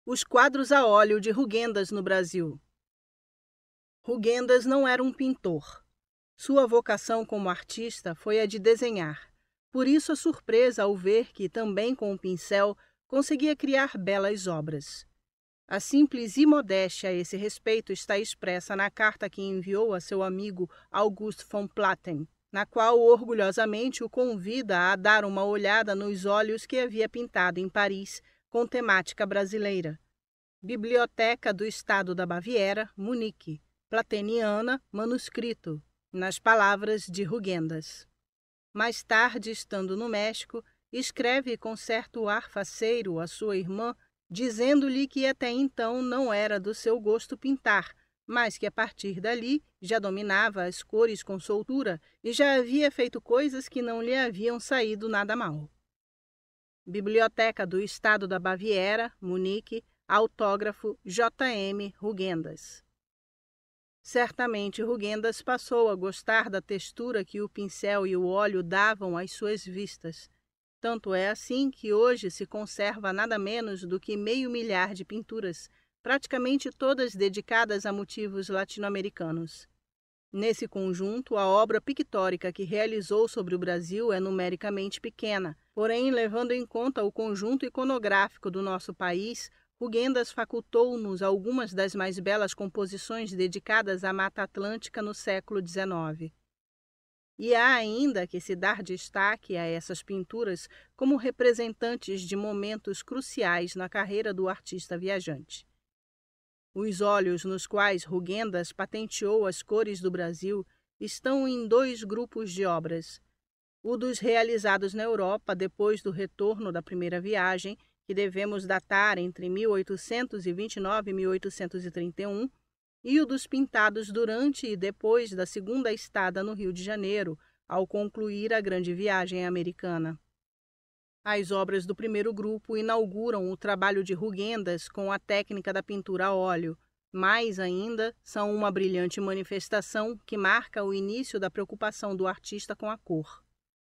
Os quadros a óleo de Rugendas no Brasil. Rugendas não era um pintor. Sua vocação como artista foi a de desenhar. Por isso a surpresa ao ver que, também com o pincel, conseguia criar belas obras. A simples imodéstia a esse respeito está expressa na carta que enviou a seu amigo August von Platen, na qual orgulhosamente o convida a dar uma olhada nos óleos que havia pintado em Paris, com temática brasileira. Biblioteca do Estado da Baviera, Munique, Plateniana, manuscrito, nas palavras de Rugendas. Mais tarde, estando no México, escreve com certo ar faceiro a sua irmã, dizendo-lhe que até então não era do seu gosto pintar, mas que a partir dali já dominava as cores com soltura e já havia feito coisas que não lhe haviam saído nada mal. Biblioteca do Estado da Baviera, Munique, autógrafo J.M. Rugendas. Certamente Rugendas passou a gostar da textura que o pincel e o óleo davam às suas vistas. Tanto é assim que hoje se conserva nada menos do que 500 mil de pinturas, praticamente todas dedicadas a motivos latino-americanos. Nesse conjunto, a obra pictórica que realizou sobre o Brasil é numericamente pequena, porém, levando em conta o conjunto iconográfico do nosso país, Rugendas facultou-nos algumas das mais belas composições dedicadas à Mata Atlântica no século XIX. E há ainda que se dar destaque a essas pinturas como representantes de momentos cruciais na carreira do artista viajante. Os óleos nos quais Rugendas patenteou as cores do Brasil estão em 2 grupos de obras. O dos realizados na Europa depois do retorno da primeira viagem, que devemos datar entre 1829 e 1831, e o dos pintados durante e depois da segunda estada no Rio de Janeiro, ao concluir a grande viagem americana. As obras do primeiro grupo inauguram o trabalho de Rugendas com a técnica da pintura a óleo. Mais ainda, são uma brilhante manifestação que marca o início da preocupação do artista com a cor.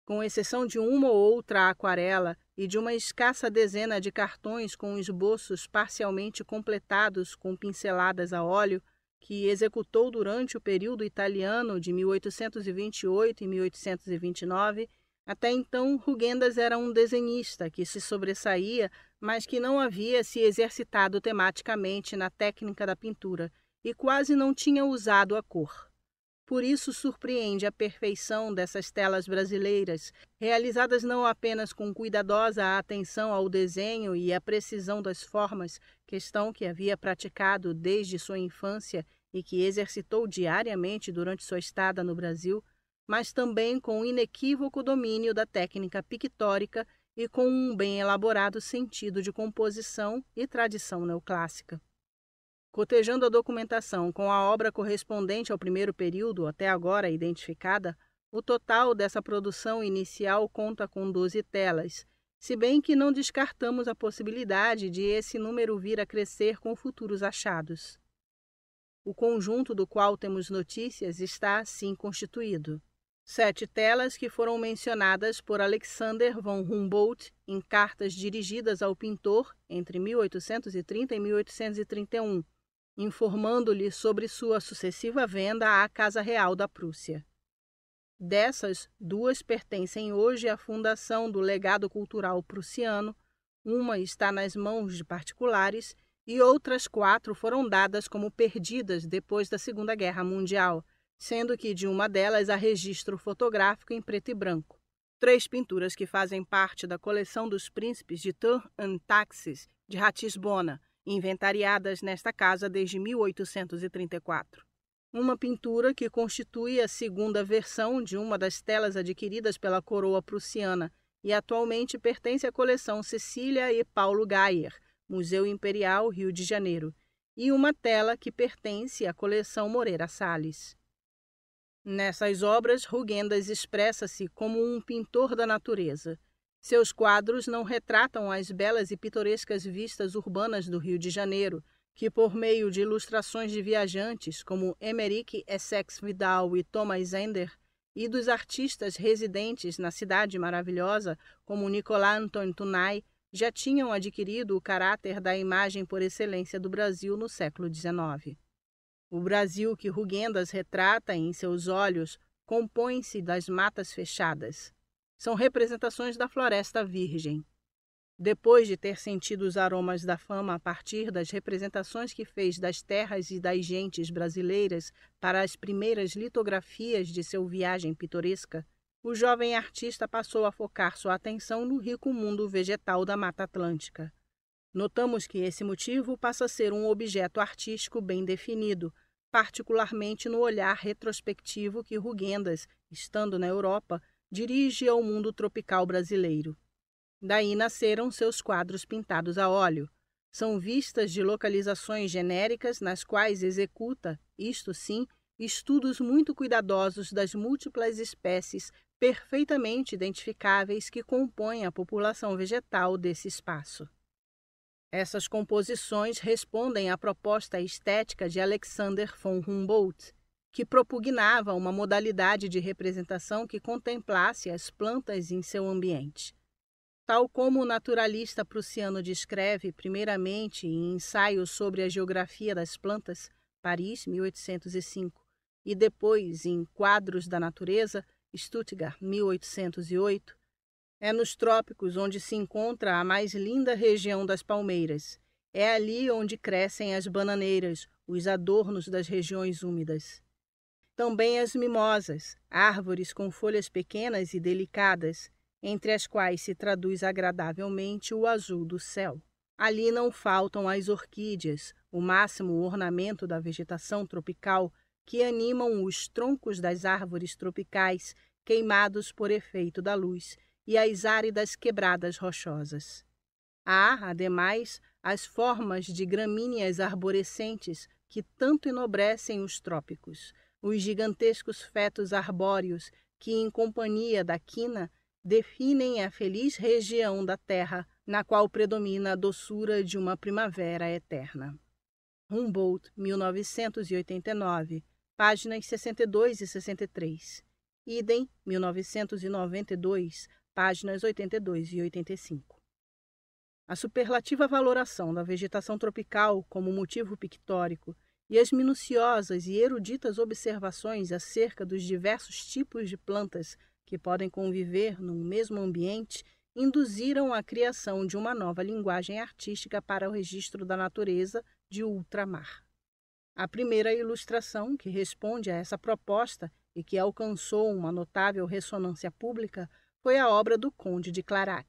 Com exceção de uma ou outra aquarela e de uma escassa dezena de cartões com esboços parcialmente completados com pinceladas a óleo, que executou durante o período italiano de 1828 e 1829, até então Rugendas era um desenhista que se sobressaía, mas que não havia se exercitado tematicamente na técnica da pintura e quase não tinha usado a cor. Por isso surpreende a perfeição dessas telas brasileiras, realizadas não apenas com cuidadosa atenção ao desenho e à precisão das formas, questão que havia praticado desde sua infância e que exercitou diariamente durante sua estada no Brasil, mas também com inequívoco domínio da técnica pictórica e com um bem elaborado sentido de composição e tradição neoclássica. Cotejando a documentação com a obra correspondente ao primeiro período, até agora identificada, o total dessa produção inicial conta com 12 telas, se bem que não descartamos a possibilidade de esse número vir a crescer com futuros achados. O conjunto do qual temos notícias está assim constituído. 7 telas que foram mencionadas por Alexander von Humboldt em cartas dirigidas ao pintor entre 1830 e 1831, informando-lhe sobre sua sucessiva venda à Casa Real da Prússia. Dessas, 2 pertencem hoje à Fundação do Legado Cultural Prussiano, uma está nas mãos de particulares e outras 4 foram dadas como perdidas depois da Segunda Guerra Mundial, sendo que de uma delas há registro fotográfico em preto e branco. 3 pinturas que fazem parte da coleção dos príncipes de Tours and Taxis de Ratisbona, inventariadas nesta casa desde 1834. Uma pintura que constitui a segunda versão de uma das telas adquiridas pela coroa prussiana e atualmente pertence à coleção Cecília e Paulo Geyer, Museu Imperial, Rio de Janeiro, e uma tela que pertence à coleção Moreira Salles. Nessas obras, Rugendas expressa-se como um pintor da natureza. Seus quadros não retratam as belas e pitorescas vistas urbanas do Rio de Janeiro, que por meio de ilustrações de viajantes como Emeric Essex Vidal e Thomas Ender, e dos artistas residentes na cidade maravilhosa como Nicolas Antoine Tunay, já tinham adquirido o caráter da imagem por excelência do Brasil no século XIX. O Brasil que Rugendas retrata em seus olhos compõe-se das matas fechadas. São representações da floresta virgem. Depois de ter sentido os aromas da fama a partir das representações que fez das terras e das gentes brasileiras para as primeiras litografias de seu Viagem Pitoresca, o jovem artista passou a focar sua atenção no rico mundo vegetal da Mata Atlântica. Notamos que esse motivo passa a ser um objeto artístico bem definido, particularmente no olhar retrospectivo que Rugendas, estando na Europa, dirige ao mundo tropical brasileiro. Daí nasceram seus quadros pintados a óleo. São vistas de localizações genéricas nas quais executa, isto sim, estudos muito cuidadosos das múltiplas espécies perfeitamente identificáveis que compõem a população vegetal desse espaço. Essas composições respondem à proposta estética de Alexander von Humboldt, que propugnava uma modalidade de representação que contemplasse as plantas em seu ambiente. Tal como o naturalista prussiano descreve, primeiramente em Ensaio sobre a Geografia das Plantas, Paris, 1805, e depois em Quadros da Natureza, Stuttgart, 1808, é nos trópicos onde se encontra a mais linda região das palmeiras. É ali onde crescem as bananeiras, os adornos das regiões úmidas. Também as mimosas, árvores com folhas pequenas e delicadas, entre as quais se traduz agradavelmente o azul do céu. Ali não faltam as orquídeas, o máximo ornamento da vegetação tropical, que animam os troncos das árvores tropicais queimados por efeito da luz e as áridas quebradas rochosas. Há, ademais, as formas de gramíneas arborescentes que tanto enobrecem os trópicos, os gigantescos fetos arbóreos que, em companhia da quina, definem a feliz região da terra na qual predomina a doçura de uma primavera eterna. Humboldt, 1989, páginas 62 e 63. Idem, 1992, páginas 82 e 85. A superlativa valoração da vegetação tropical como motivo pictórico e as minuciosas e eruditas observações acerca dos diversos tipos de plantas que podem conviver num mesmo ambiente induziram a criação de uma nova linguagem artística para o registro da natureza de ultramar. A primeira ilustração que responde a essa proposta e que alcançou uma notável ressonância pública foi a obra do Conde de Clarac.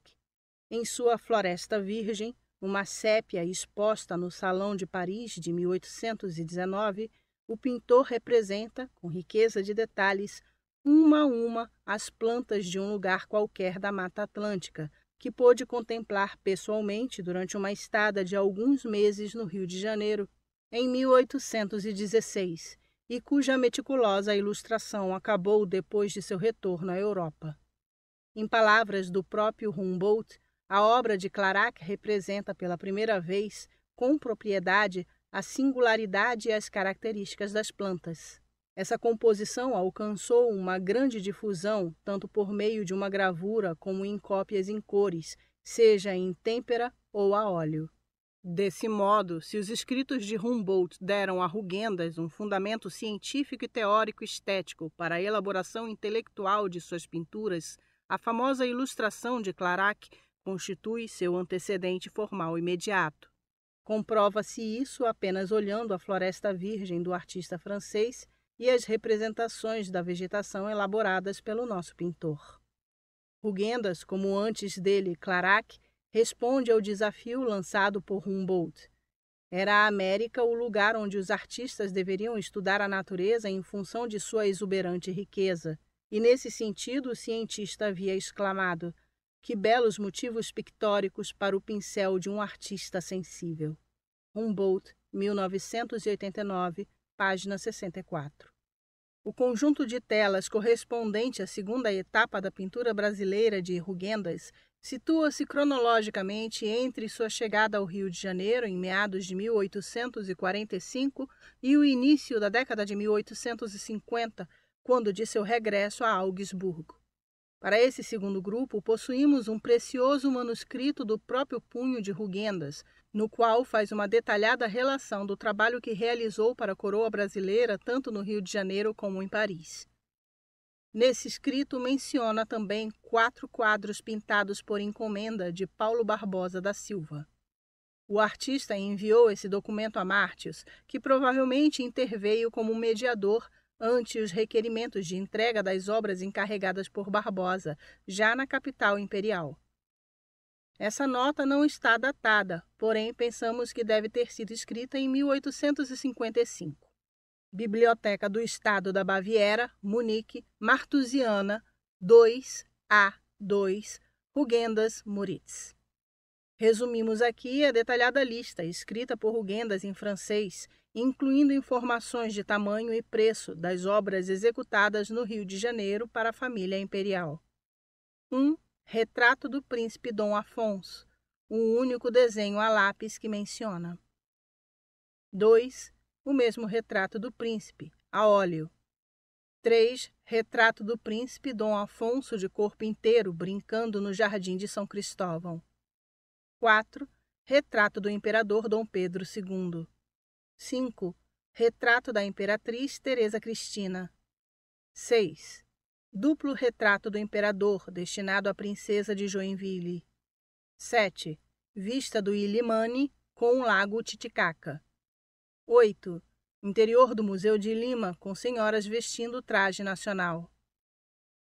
Em sua Floresta Virgem, uma sépia exposta no Salão de Paris de 1819, o pintor representa, com riqueza de detalhes, uma a uma as plantas de um lugar qualquer da Mata Atlântica, que pôde contemplar pessoalmente durante uma estada de alguns meses no Rio de Janeiro, em 1816, e cuja meticulosa ilustração acabou depois de seu retorno à Europa. Em palavras do próprio Humboldt, a obra de Clarac representa pela primeira vez, com propriedade, a singularidade e as características das plantas. Essa composição alcançou uma grande difusão, tanto por meio de uma gravura como em cópias em cores, seja em têmpera ou a óleo. Desse modo, se os escritos de Humboldt deram a Rugendas um fundamento científico e teórico estético para a elaboração intelectual de suas pinturas, a famosa ilustração de Clarac constitui seu antecedente formal imediato. Comprova-se isso apenas olhando a Floresta Virgem do artista francês e as representações da vegetação elaboradas pelo nosso pintor. Rugendas, como antes dele Clarac, responde ao desafio lançado por Humboldt. Era a América o lugar onde os artistas deveriam estudar a natureza em função de sua exuberante riqueza, e nesse sentido o cientista havia exclamado: que belos motivos pictóricos para o pincel de um artista sensível. Humboldt, 1989, página 64. O conjunto de telas correspondente à segunda etapa da pintura brasileira de Rugendas situa-se cronologicamente entre sua chegada ao Rio de Janeiro em meados de 1845 e o início da década de 1850, quando de seu regresso a Augsburgo. Para esse segundo grupo, possuímos um precioso manuscrito do próprio punho de Rugendas, no qual faz uma detalhada relação do trabalho que realizou para a coroa brasileira, tanto no Rio de Janeiro como em Paris. Nesse escrito menciona também 4 quadros pintados por encomenda de Paulo Barbosa da Silva. O artista enviou esse documento a Martius, que provavelmente interveio como mediador ante os requerimentos de entrega das obras encarregadas por Barbosa, já na capital imperial. Essa nota não está datada, porém pensamos que deve ter sido escrita em 1855. Biblioteca do Estado da Baviera, Munique, Martusiana, 2A2, Rugendas, Moritz. Resumimos aqui a detalhada lista, escrita por Rugendas em francês, incluindo informações de tamanho e preço das obras executadas no Rio de Janeiro para a família imperial. 1. Retrato do príncipe Dom Afonso, o único desenho a lápis que menciona. 2. O mesmo retrato do príncipe, a óleo. 3. Retrato do príncipe Dom Afonso de corpo inteiro, brincando no jardim de São Cristóvão. 4. Retrato do imperador Dom Pedro II. 5. Retrato da imperatriz Teresa Cristina. 6. Duplo retrato do imperador, destinado à princesa de Joinville. 7. Vista do Illimani com o lago Titicaca. 8. Interior do Museu de Lima, com senhoras vestindo o traje nacional.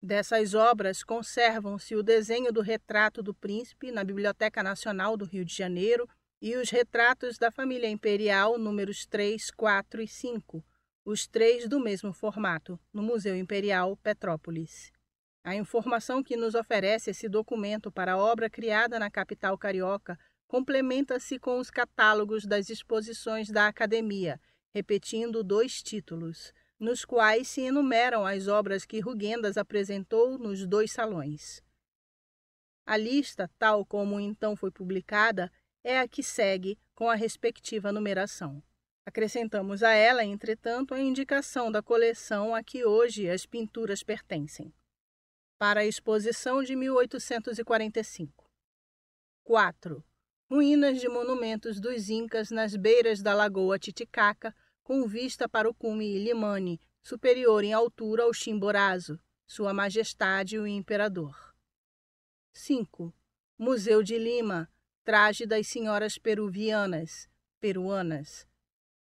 Dessas obras, conservam-se o desenho do retrato do príncipe na Biblioteca Nacional do Rio de Janeiro e os retratos da família imperial números 3, 4 e 5, os 3 do mesmo formato, no Museu Imperial, Petrópolis. A informação que nos oferece esse documento para a obra criada na capital carioca complementa-se com os catálogos das exposições da Academia, repetindo 2 títulos, nos quais se enumeram as obras que Rugendas apresentou nos 2 salões. A lista, tal como então foi publicada, é a que segue com a respectiva numeração. Acrescentamos a ela, entretanto, a indicação da coleção a que hoje as pinturas pertencem. Para a exposição de 1845. 4. Ruínas de monumentos dos Incas nas beiras da Lagoa Titicaca, com vista para o cume Illimani, superior em altura ao Chimborazo, Sua Majestade o Imperador. 5. Museu de Lima, traje das senhoras peruanas,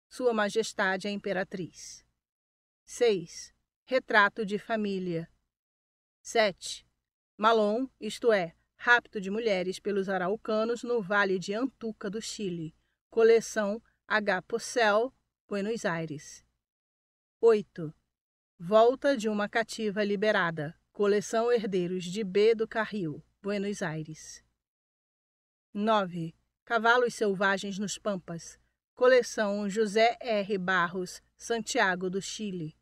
Sua Majestade a Imperatriz. 6. Retrato de família. 7. Malón, isto é, rapto de mulheres pelos araucanos no Vale de Antuca do Chile. Coleção H. Pocel, Buenos Aires. 8. Volta de uma cativa liberada. Coleção Herdeiros de B. do Carril, Buenos Aires. 9. Cavalos selvagens nos Pampas. Coleção José R. Barros, Santiago do Chile.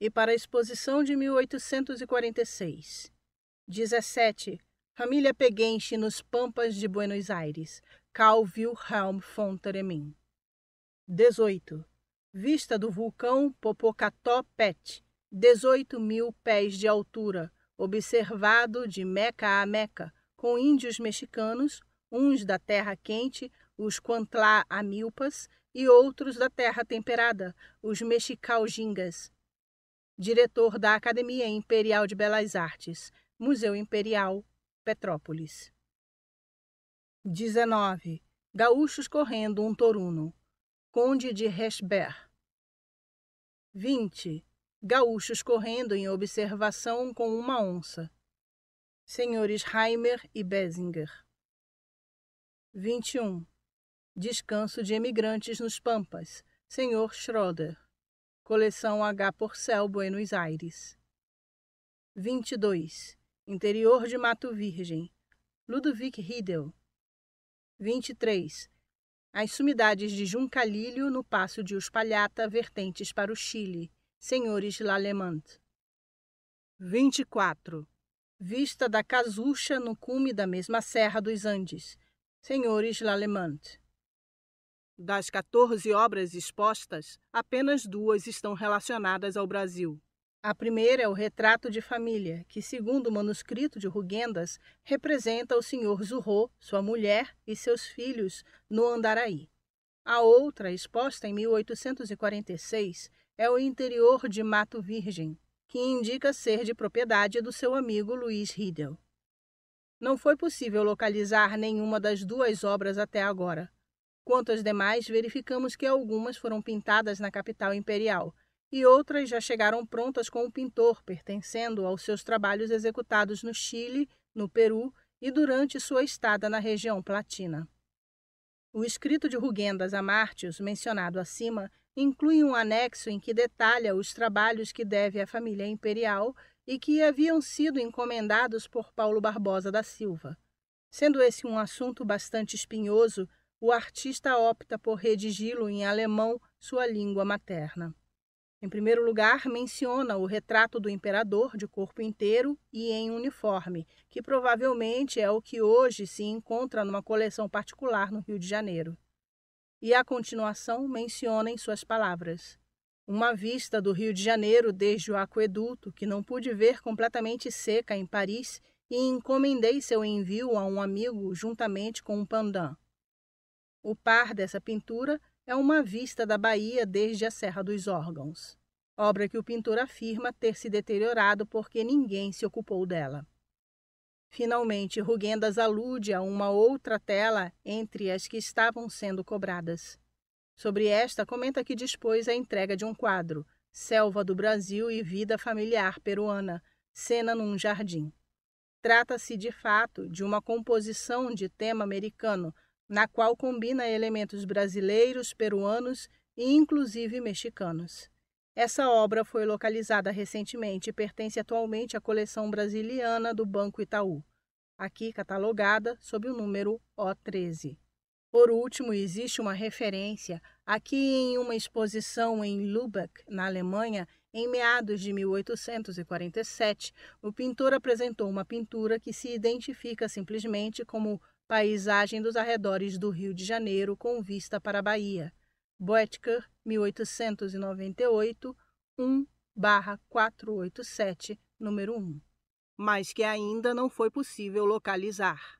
E para a exposição de 1846. 17. Família Peguenche nos Pampas de Buenos Aires. Carl Wilhelm von Theremin. 18. Vista do vulcão Popocatépetl, 18.000 pés de altura, observado de Meca a Meca, com índios mexicanos, uns da terra quente, os Cuantla-Amilpas, e outros da terra temperada, os Mexicalgingas. Diretor da Academia Imperial de Belas Artes, Museu Imperial, Petrópolis. 19. Gaúchos correndo um toruno. Conde de Rechberg. 20. Gaúchos correndo em observação com uma onça. Senhores Reimer e Bessinger. 21. Descanso de emigrantes nos Pampas. Senhor Schroeder. Coleção H. Porcel, Buenos Aires. 22. Interior de Mato Virgem. Ludovic Riedel. 23. As sumidades de Juncalílio no Passo de Uspallata, vertentes para o Chile. Senhores Lallemand. 24. Vista da Casucha no cume da mesma Serra dos Andes. Senhores Lallemand. Das 14 obras expostas, apenas 2 estão relacionadas ao Brasil. A primeira é o retrato de família, que, segundo o manuscrito de Rugendas, representa o Sr. Zurro, sua mulher e seus filhos no Andaraí. A outra, exposta em 1846, é o interior de Mato Virgem, que indica ser de propriedade do seu amigo Luiz Riedel. Não foi possível localizar nenhuma das duas obras até agora. Quanto às demais, verificamos que algumas foram pintadas na capital imperial e outras já chegaram prontas com o pintor, pertencendo aos seus trabalhos executados no Chile, no Peru e durante sua estada na região Platina. O escrito de Rugendas a Martius, mencionado acima, inclui um anexo em que detalha os trabalhos que deve à família imperial e que haviam sido encomendados por Paulo Barbosa da Silva. Sendo esse um assunto bastante espinhoso, o artista opta por redigi-lo em alemão, sua língua materna. Em primeiro lugar, menciona o retrato do imperador de corpo inteiro e em uniforme, que provavelmente é o que hoje se encontra numa coleção particular no Rio de Janeiro. E a continuação menciona em suas palavras: uma vista do Rio de Janeiro desde o aqueduto, que não pude ver completamente seca em Paris, e encomendei seu envio a um amigo juntamente com um pandan. O par dessa pintura é uma vista da Bahia desde a Serra dos Órgãos, obra que o pintor afirma ter se deteriorado porque ninguém se ocupou dela. Finalmente, Rugendas alude a uma outra tela entre as que estavam sendo cobradas. Sobre esta, comenta que dispôs a entrega de um quadro, Selva do Brasil e Vida Familiar Peruana, cena num jardim. Trata-se, de fato, de uma composição de tema americano, na qual combina elementos brasileiros, peruanos e inclusive mexicanos. Essa obra foi localizada recentemente e pertence atualmente à coleção brasiliana do Banco Itaú, aqui catalogada sob o número O13. Por último, existe uma referência aqui em uma exposição em Lübeck, na Alemanha, em meados de 1847, o pintor apresentou uma pintura que se identifica simplesmente como Paisagem dos Arredores do Rio de Janeiro com vista para a Bahia. Boetker, 1898, 1/487, número 1. Mas que ainda não foi possível localizar.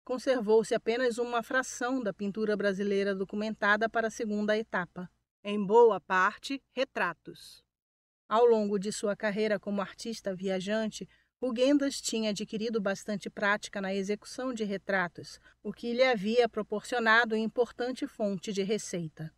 Conservou-se apenas uma fração da pintura brasileira documentada para a segunda etapa, em boa parte, retratos. Ao longo de sua carreira como artista viajante, Rugendas tinha adquirido bastante prática na execução de retratos, o que lhe havia proporcionado importante fonte de receita.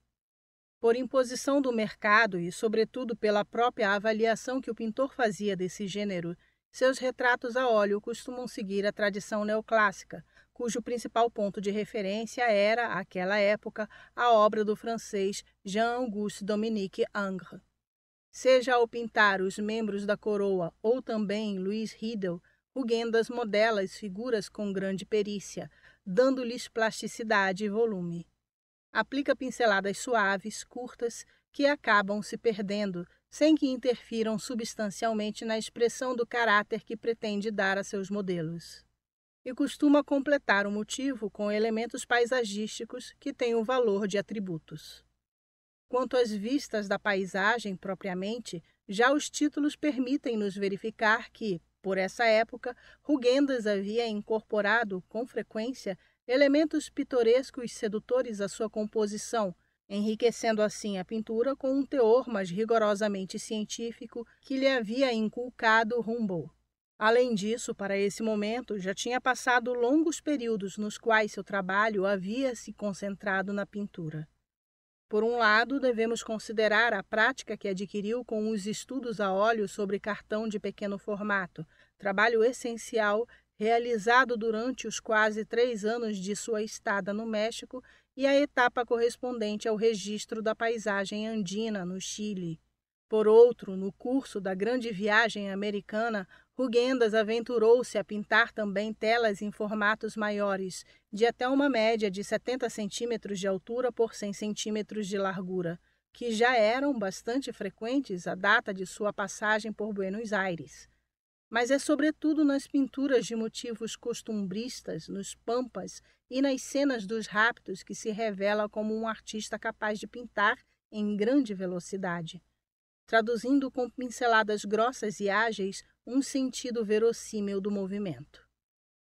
Por imposição do mercado e, sobretudo, pela própria avaliação que o pintor fazia desse gênero, seus retratos a óleo costumam seguir a tradição neoclássica, cujo principal ponto de referência era, àquela época, a obra do francês Jean-Auguste Dominique Ingres. Seja ao pintar os membros da coroa ou também Luiz Riedel, Rugendas modela as figuras com grande perícia, dando-lhes plasticidade e volume. Aplica pinceladas suaves, curtas, que acabam se perdendo, sem que interfiram substancialmente na expressão do caráter que pretende dar a seus modelos. E costuma completar o motivo com elementos paisagísticos que têm o valor de atributos. Quanto às vistas da paisagem propriamente, já os títulos permitem-nos verificar que, por essa época, Rugendas havia incorporado, com frequência, elementos pitorescos sedutores à sua composição, enriquecendo assim a pintura com um teor mais rigorosamente científico que lhe havia inculcado Humboldt. Além disso, para esse momento, já tinha passado longos períodos nos quais seu trabalho havia se concentrado na pintura. Por um lado, devemos considerar a prática que adquiriu com os estudos a óleo sobre cartão de pequeno formato, trabalho essencial realizado durante os quase 3 anos de sua estada no México e a etapa correspondente ao registro da paisagem andina no Chile. Por outro, no curso da Grande Viagem Americana, Rugendas aventurou-se a pintar também telas em formatos maiores, de até uma média de 70 centímetros de altura por 100 centímetros de largura, que já eram bastante frequentes à data de sua passagem por Buenos Aires. Mas é sobretudo nas pinturas de motivos costumbristas, nos pampas e nas cenas dos raptos que se revela como um artista capaz de pintar em grande velocidade. traduzindo com pinceladas grossas e ágeis um sentido verossímil do movimento.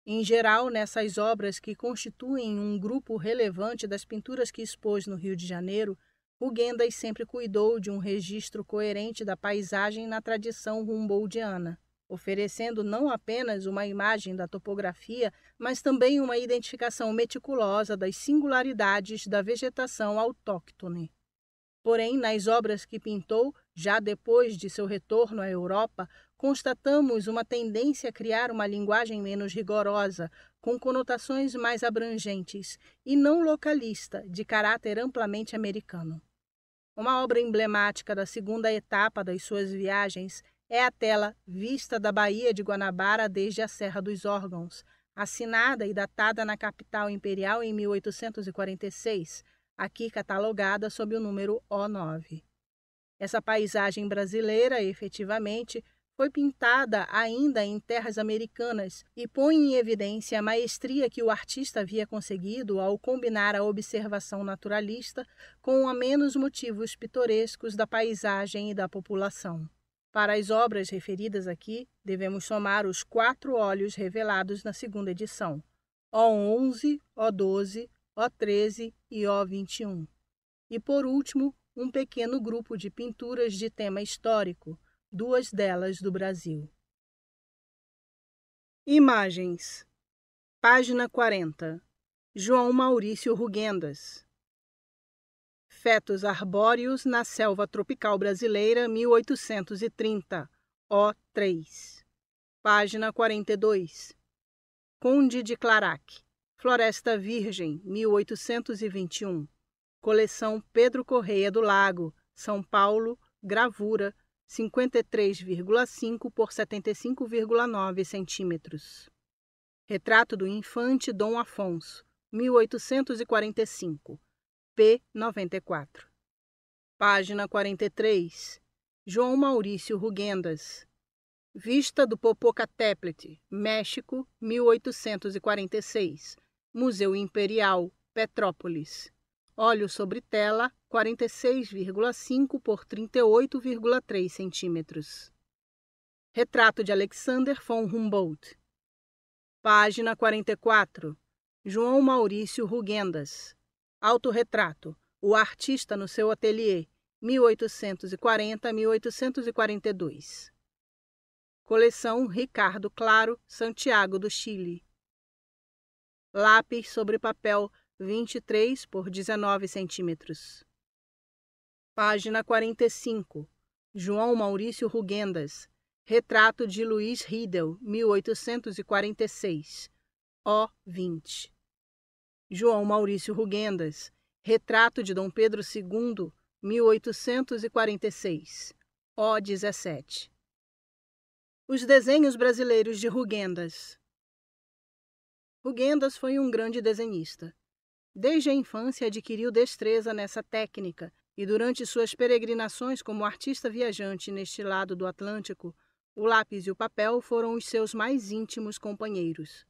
Em geral, nessas obras que constituem um grupo relevante das pinturas que expôs no Rio de Janeiro, Rugendas sempre cuidou de um registro coerente da paisagem na tradição humboldtiana, oferecendo não apenas uma imagem da topografia, mas também uma identificação meticulosa das singularidades da vegetação autóctone. Porém, nas obras que pintou, já depois de seu retorno à Europa, constatamos uma tendência a criar uma linguagem menos rigorosa, com conotações mais abrangentes e não localista, de caráter amplamente americano. Uma obra emblemática da segunda etapa das suas viagens é a tela Vista da Baía de Guanabara desde a Serra dos Órgãos, assinada e datada na capital imperial em 1846, aqui catalogada sob o número O9. Essa paisagem brasileira, efetivamente, foi pintada ainda em terras americanas e põe em evidência a maestria que o artista havia conseguido ao combinar a observação naturalista com a menos motivos pitorescos da paisagem e da população. Para as obras referidas aqui, devemos somar os 4 óleos revelados na segunda edição, O11, O12, O13 e O21. E, por último, um pequeno grupo de pinturas de tema histórico, 2 delas do Brasil. Imagens. Página 40. João Maurício Rugendas. Fetos arbóreos na selva tropical brasileira, 1830, O3. Página 42. Conde de Clarac. Floresta Virgem, 1821. Coleção Pedro Correia do Lago, São Paulo, gravura, 53,5 por 75,9 centímetros. Retrato do Infante Dom Afonso, 1845, P94. Página 43. João Maurício Rugendas. Vista do Popocatépetl, México, 1846. Museu Imperial, Petrópolis. Óleo sobre tela, 46,5 por 38,3 centímetros. Retrato de Alexander von Humboldt. Página 44. João Maurício Rugendas. Autorretrato. O artista no seu ateliê, 1840-1842. Coleção Ricardo Claro, Santiago do Chile. Lápis sobre papel, 23 por 19 centímetros. Página 45. João Maurício Rugendas. Retrato de Luiz Riedel, 1846. O20. João Maurício Rugendas. Retrato de Dom Pedro II, 1846. O17. Os desenhos brasileiros de Rugendas. Rugendas foi um grande desenhista. Desde a infância adquiriu destreza nessa técnica e durante suas peregrinações como artista viajante neste lado do Atlântico, o lápis e o papel foram os seus mais íntimos companheiros.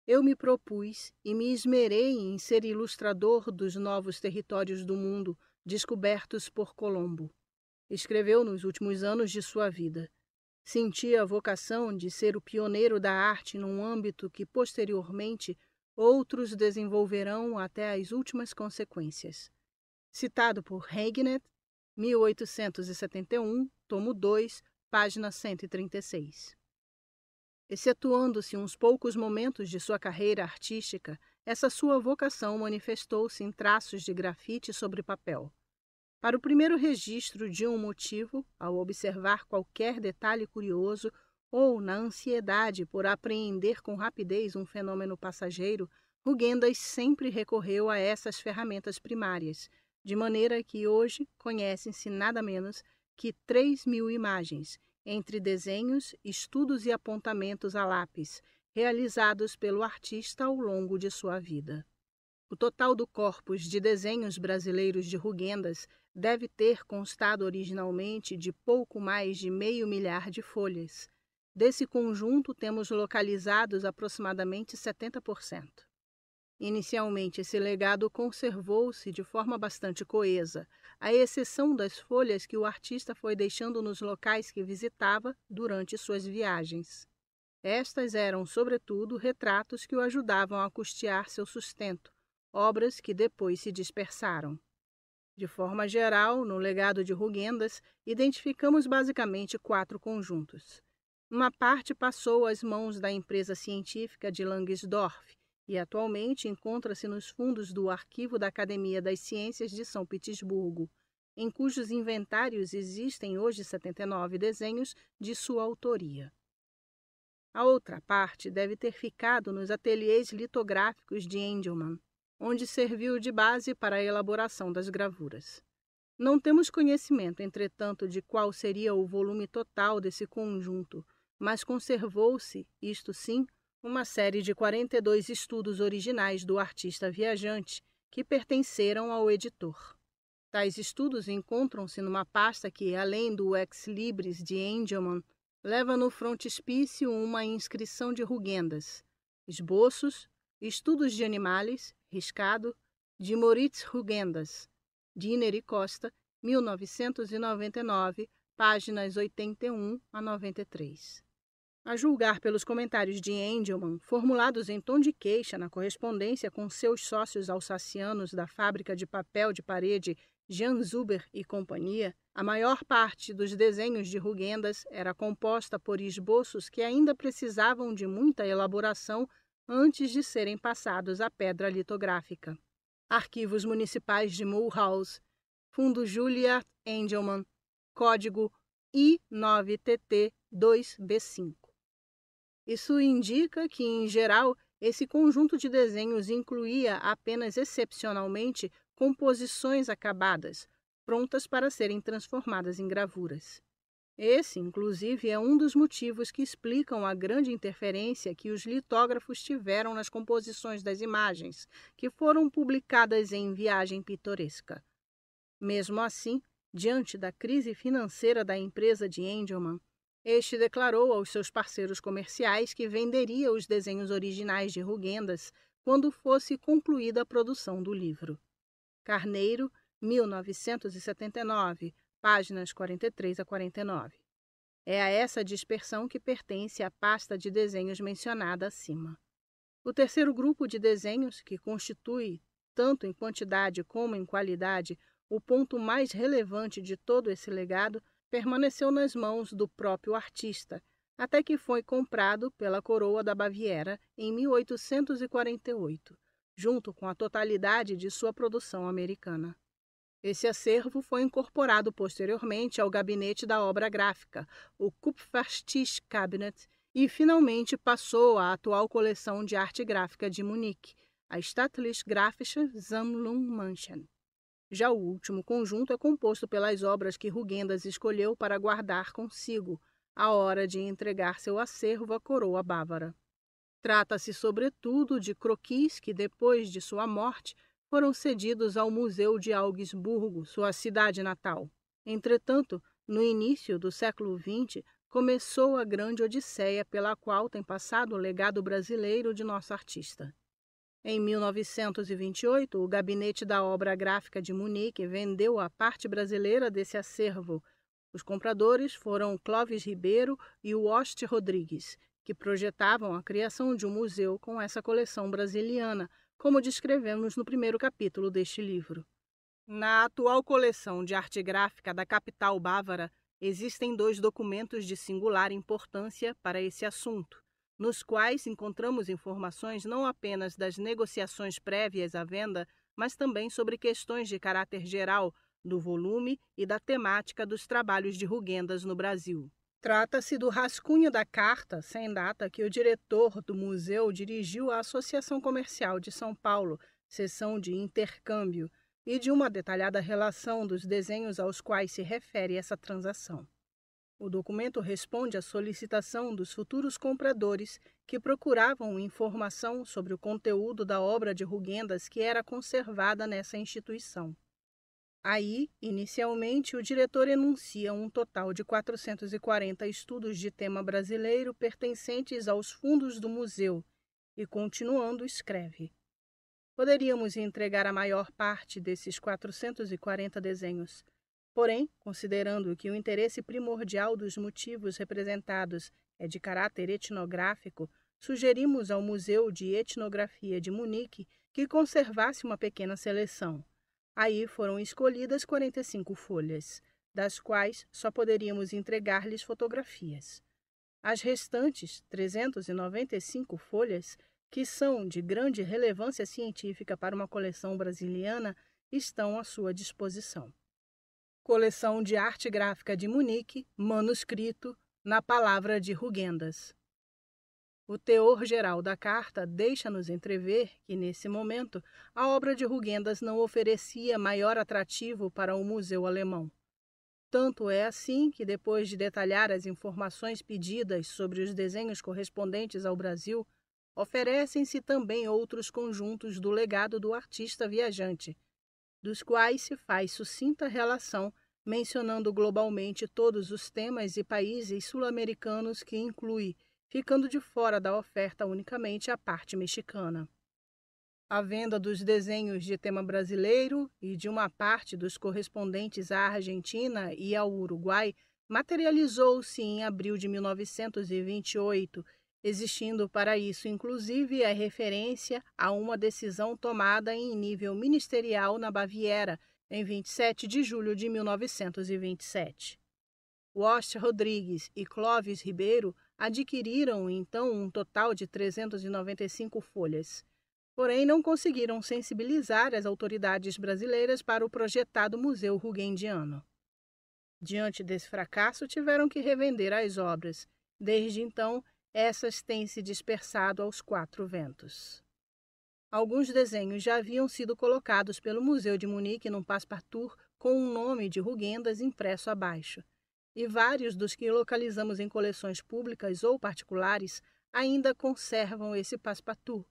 Eu me propus e me esmerei em ser ilustrador dos novos territórios do mundo descobertos por Colombo. Escreveu nos últimos anos de sua vida. Sentia a vocação de ser o pioneiro da arte num âmbito que, posteriormente, outros desenvolverão até as últimas consequências. Citado por Regnet, 1871, tomo 2, página 136. Excetuando-se uns poucos momentos de sua carreira artística, essa sua vocação manifestou-se em traços de grafite sobre papel. Para o primeiro registro de um motivo, ao observar qualquer detalhe curioso ou na ansiedade por apreender com rapidez um fenômeno passageiro, Rugendas sempre recorreu a essas ferramentas primárias, de maneira que hoje conhecem-se nada menos que 3.000 imagens, entre desenhos, estudos e apontamentos a lápis, realizados pelo artista ao longo de sua vida. O total do corpus de desenhos brasileiros de Rugendas deve ter constado originalmente de pouco mais de 500 mil de folhas. Desse conjunto, temos localizados aproximadamente 70%. Inicialmente, esse legado conservou-se de forma bastante coesa, à exceção das folhas que o artista foi deixando nos locais que visitava durante suas viagens. Estas eram, sobretudo, retratos que o ajudavam a custear seu sustento, obras que depois se dispersaram. De forma geral, no legado de Rugendas, identificamos basicamente 4 conjuntos. Uma parte passou às mãos da empresa científica de Langsdorff e atualmente encontra-se nos fundos do Arquivo da Academia das Ciências de São Petersburgo, em cujos inventários existem hoje 79 desenhos de sua autoria. A outra parte deve ter ficado nos ateliês litográficos de Engelmann, onde serviu de base para a elaboração das gravuras. Não temos conhecimento, entretanto, de qual seria o volume total desse conjunto, mas conservou-se, isto sim, uma série de 42 estudos originais do artista viajante que pertenceram ao editor. Tais estudos encontram-se numa pasta que, além do Ex Libris de Engelmann, leva no frontispício uma inscrição de Rugendas, esboços, estudos de animais, riscado, de Moritz Rugendas, Diner e Costa, 1999, páginas 81 a 93. A julgar pelos comentários de Engelmann, formulados em tom de queixa na correspondência com seus sócios alsacianos da fábrica de papel de parede Jean Zuber e companhia, a maior parte dos desenhos de Rugendas era composta por esboços que ainda precisavam de muita elaboração antes de serem passados à pedra litográfica. Arquivos Municipais de Mulhouse, Fundo Juliard Engelmann, código I9TT2B5. Isso indica que, em geral, esse conjunto de desenhos incluía apenas excepcionalmente composições acabadas, prontas para serem transformadas em gravuras. Esse, inclusive, é um dos motivos que explicam a grande interferência que os litógrafos tiveram nas composições das imagens, que foram publicadas em Viagem Pitoresca. Mesmo assim, diante da crise financeira da empresa de Engelmann, este declarou aos seus parceiros comerciais que venderia os desenhos originais de Rugendas quando fosse concluída a produção do livro. Carneiro, 1979, páginas 43 a 49. É a essa dispersão que pertence a pasta de desenhos mencionada acima. O terceiro grupo de desenhos, que constitui, tanto em quantidade como em qualidade, o ponto mais relevante de todo esse legado, permaneceu nas mãos do próprio artista, até que foi comprado pela Coroa da Baviera em 1848, junto com a totalidade de sua produção americana. Esse acervo foi incorporado posteriormente ao Gabinete da Obra Gráfica, o Kupferstichkabinett, e finalmente passou à atual coleção de arte gráfica de Munique, a Staatliche Graphische Sammlung München. Já o último conjunto é composto pelas obras que Rugendas escolheu para guardar consigo, à hora de entregar seu acervo à coroa bávara. Trata-se, sobretudo, de croquis que, depois de sua morte, foram cedidos ao Museu de Augsburgo, sua cidade natal. Entretanto, no início do século XX, começou a grande odisseia pela qual tem passado o legado brasileiro de nosso artista. Em 1928, o Gabinete da Obra Gráfica de Munique vendeu a parte brasileira desse acervo. Os compradores foram Clóvis Ribeiro e Oste Rodrigues, que projetavam a criação de um museu com essa coleção brasiliana, como descrevemos no primeiro capítulo deste livro. Na atual coleção de arte gráfica da capital bávara, existem 2 documentos de singular importância para esse assunto, nos quais encontramos informações não apenas das negociações prévias à venda, mas também sobre questões de caráter geral do volume e da temática dos trabalhos de Rugendas no Brasil. Trata-se do rascunho da carta, sem data, que o diretor do museu dirigiu à Associação Comercial de São Paulo, seção de intercâmbio, e de uma detalhada relação dos desenhos aos quais se refere essa transação. O documento responde à solicitação dos futuros compradores que procuravam informação sobre o conteúdo da obra de Rugendas que era conservada nessa instituição. Aí, inicialmente, o diretor enuncia um total de 440 estudos de tema brasileiro pertencentes aos fundos do museu e, continuando, escreve: poderíamos entregar a maior parte desses 440 desenhos. Porém, considerando que o interesse primordial dos motivos representados é de caráter etnográfico, sugerimos ao Museu de Etnografia de Munique que conservasse uma pequena seleção. Aí foram escolhidas 45 folhas, das quais só poderíamos entregar-lhes fotografias. As restantes 395 folhas, que são de grande relevância científica para uma coleção brasiliana, estão à sua disposição. Coleção de Arte Gráfica de Munique, manuscrito, na palavra de Rugendas. O teor geral da carta deixa-nos entrever que, nesse momento, a obra de Rugendas não oferecia maior atrativo para o museu alemão. Tanto é assim que, depois de detalhar as informações pedidas sobre os desenhos correspondentes ao Brasil, oferecem-se também outros conjuntos do legado do artista viajante, dos quais se faz sucinta relação, mencionando globalmente todos os temas e países sul-americanos que inclui, ficando de fora da oferta unicamente a parte mexicana. A venda dos desenhos de tema brasileiro e de uma parte dos correspondentes à Argentina e ao Uruguai materializou-se em abril de 1928, existindo para isso inclusive a referência a uma decisão tomada em nível ministerial na Baviera, em 27 de julho de 1927. Wost Rodrigues e Clóvis Ribeiro adquiriram então um total de 395 folhas. Porém, não conseguiram sensibilizar as autoridades brasileiras para o projetado Museu Rugendiano. Diante desse fracasso, tiveram que revender as obras. Desde então, essas têm se dispersado aos quatro ventos. Alguns desenhos já haviam sido colocados pelo Museu de Munique num passepartout com o nome de Rugendas impresso abaixo, e vários dos que localizamos em coleções públicas ou particulares ainda conservam esse passepartout,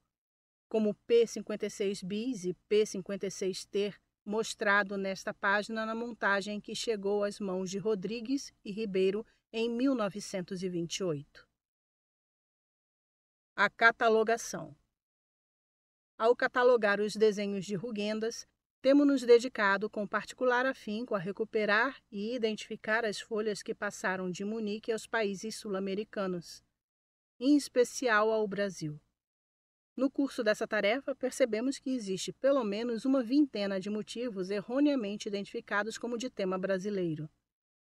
como P56 bis e P56 ter, mostrado nesta página na montagem que chegou às mãos de Rodrigues e Ribeiro em 1928. A catalogação. Ao catalogar os desenhos de Rugendas, temos-nos dedicado com particular afinco a recuperar e identificar as folhas que passaram de Munique aos países sul-americanos, em especial ao Brasil. No curso dessa tarefa, percebemos que existe pelo menos uma vintena de motivos erroneamente identificados como de tema brasileiro.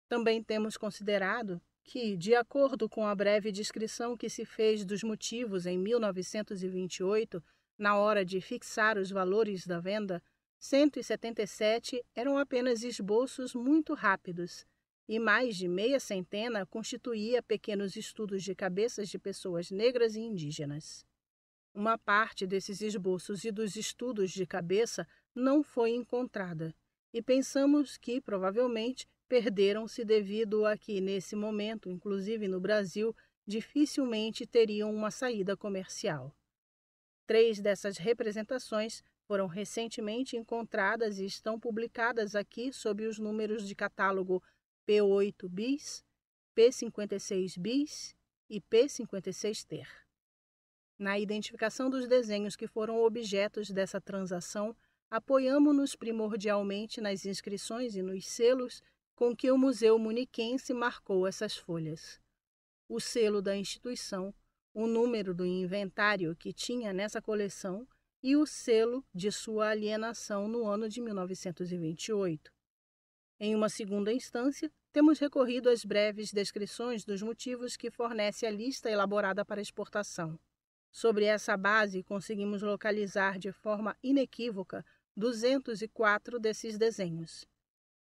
Também temos considerado que, de acordo com a breve descrição que se fez dos motivos em 1928, na hora de fixar os valores da venda, 177 eram apenas esboços muito rápidos, e mais de meia centena constituía pequenos estudos de cabeças de pessoas negras e indígenas. Uma parte desses esboços e dos estudos de cabeça não foi encontrada, e pensamos que, provavelmente, perderam-se devido a que, nesse momento, inclusive no Brasil, dificilmente teriam uma saída comercial. 3 dessas representações foram recentemente encontradas e estão publicadas aqui sob os números de catálogo P8 bis, P56 bis e P56 ter. Na identificação dos desenhos que foram objetos dessa transação, apoiamo-nos primordialmente nas inscrições e nos selos com que o Museu Muniquense marcou essas folhas. O selo da instituição, o número do inventário que tinha nessa coleção e o selo de sua alienação no ano de 1928. Em uma segunda instância, temos recorrido às breves descrições dos motivos que fornece a lista elaborada para exportação. Sobre essa base, conseguimos localizar de forma inequívoca 204 desses desenhos.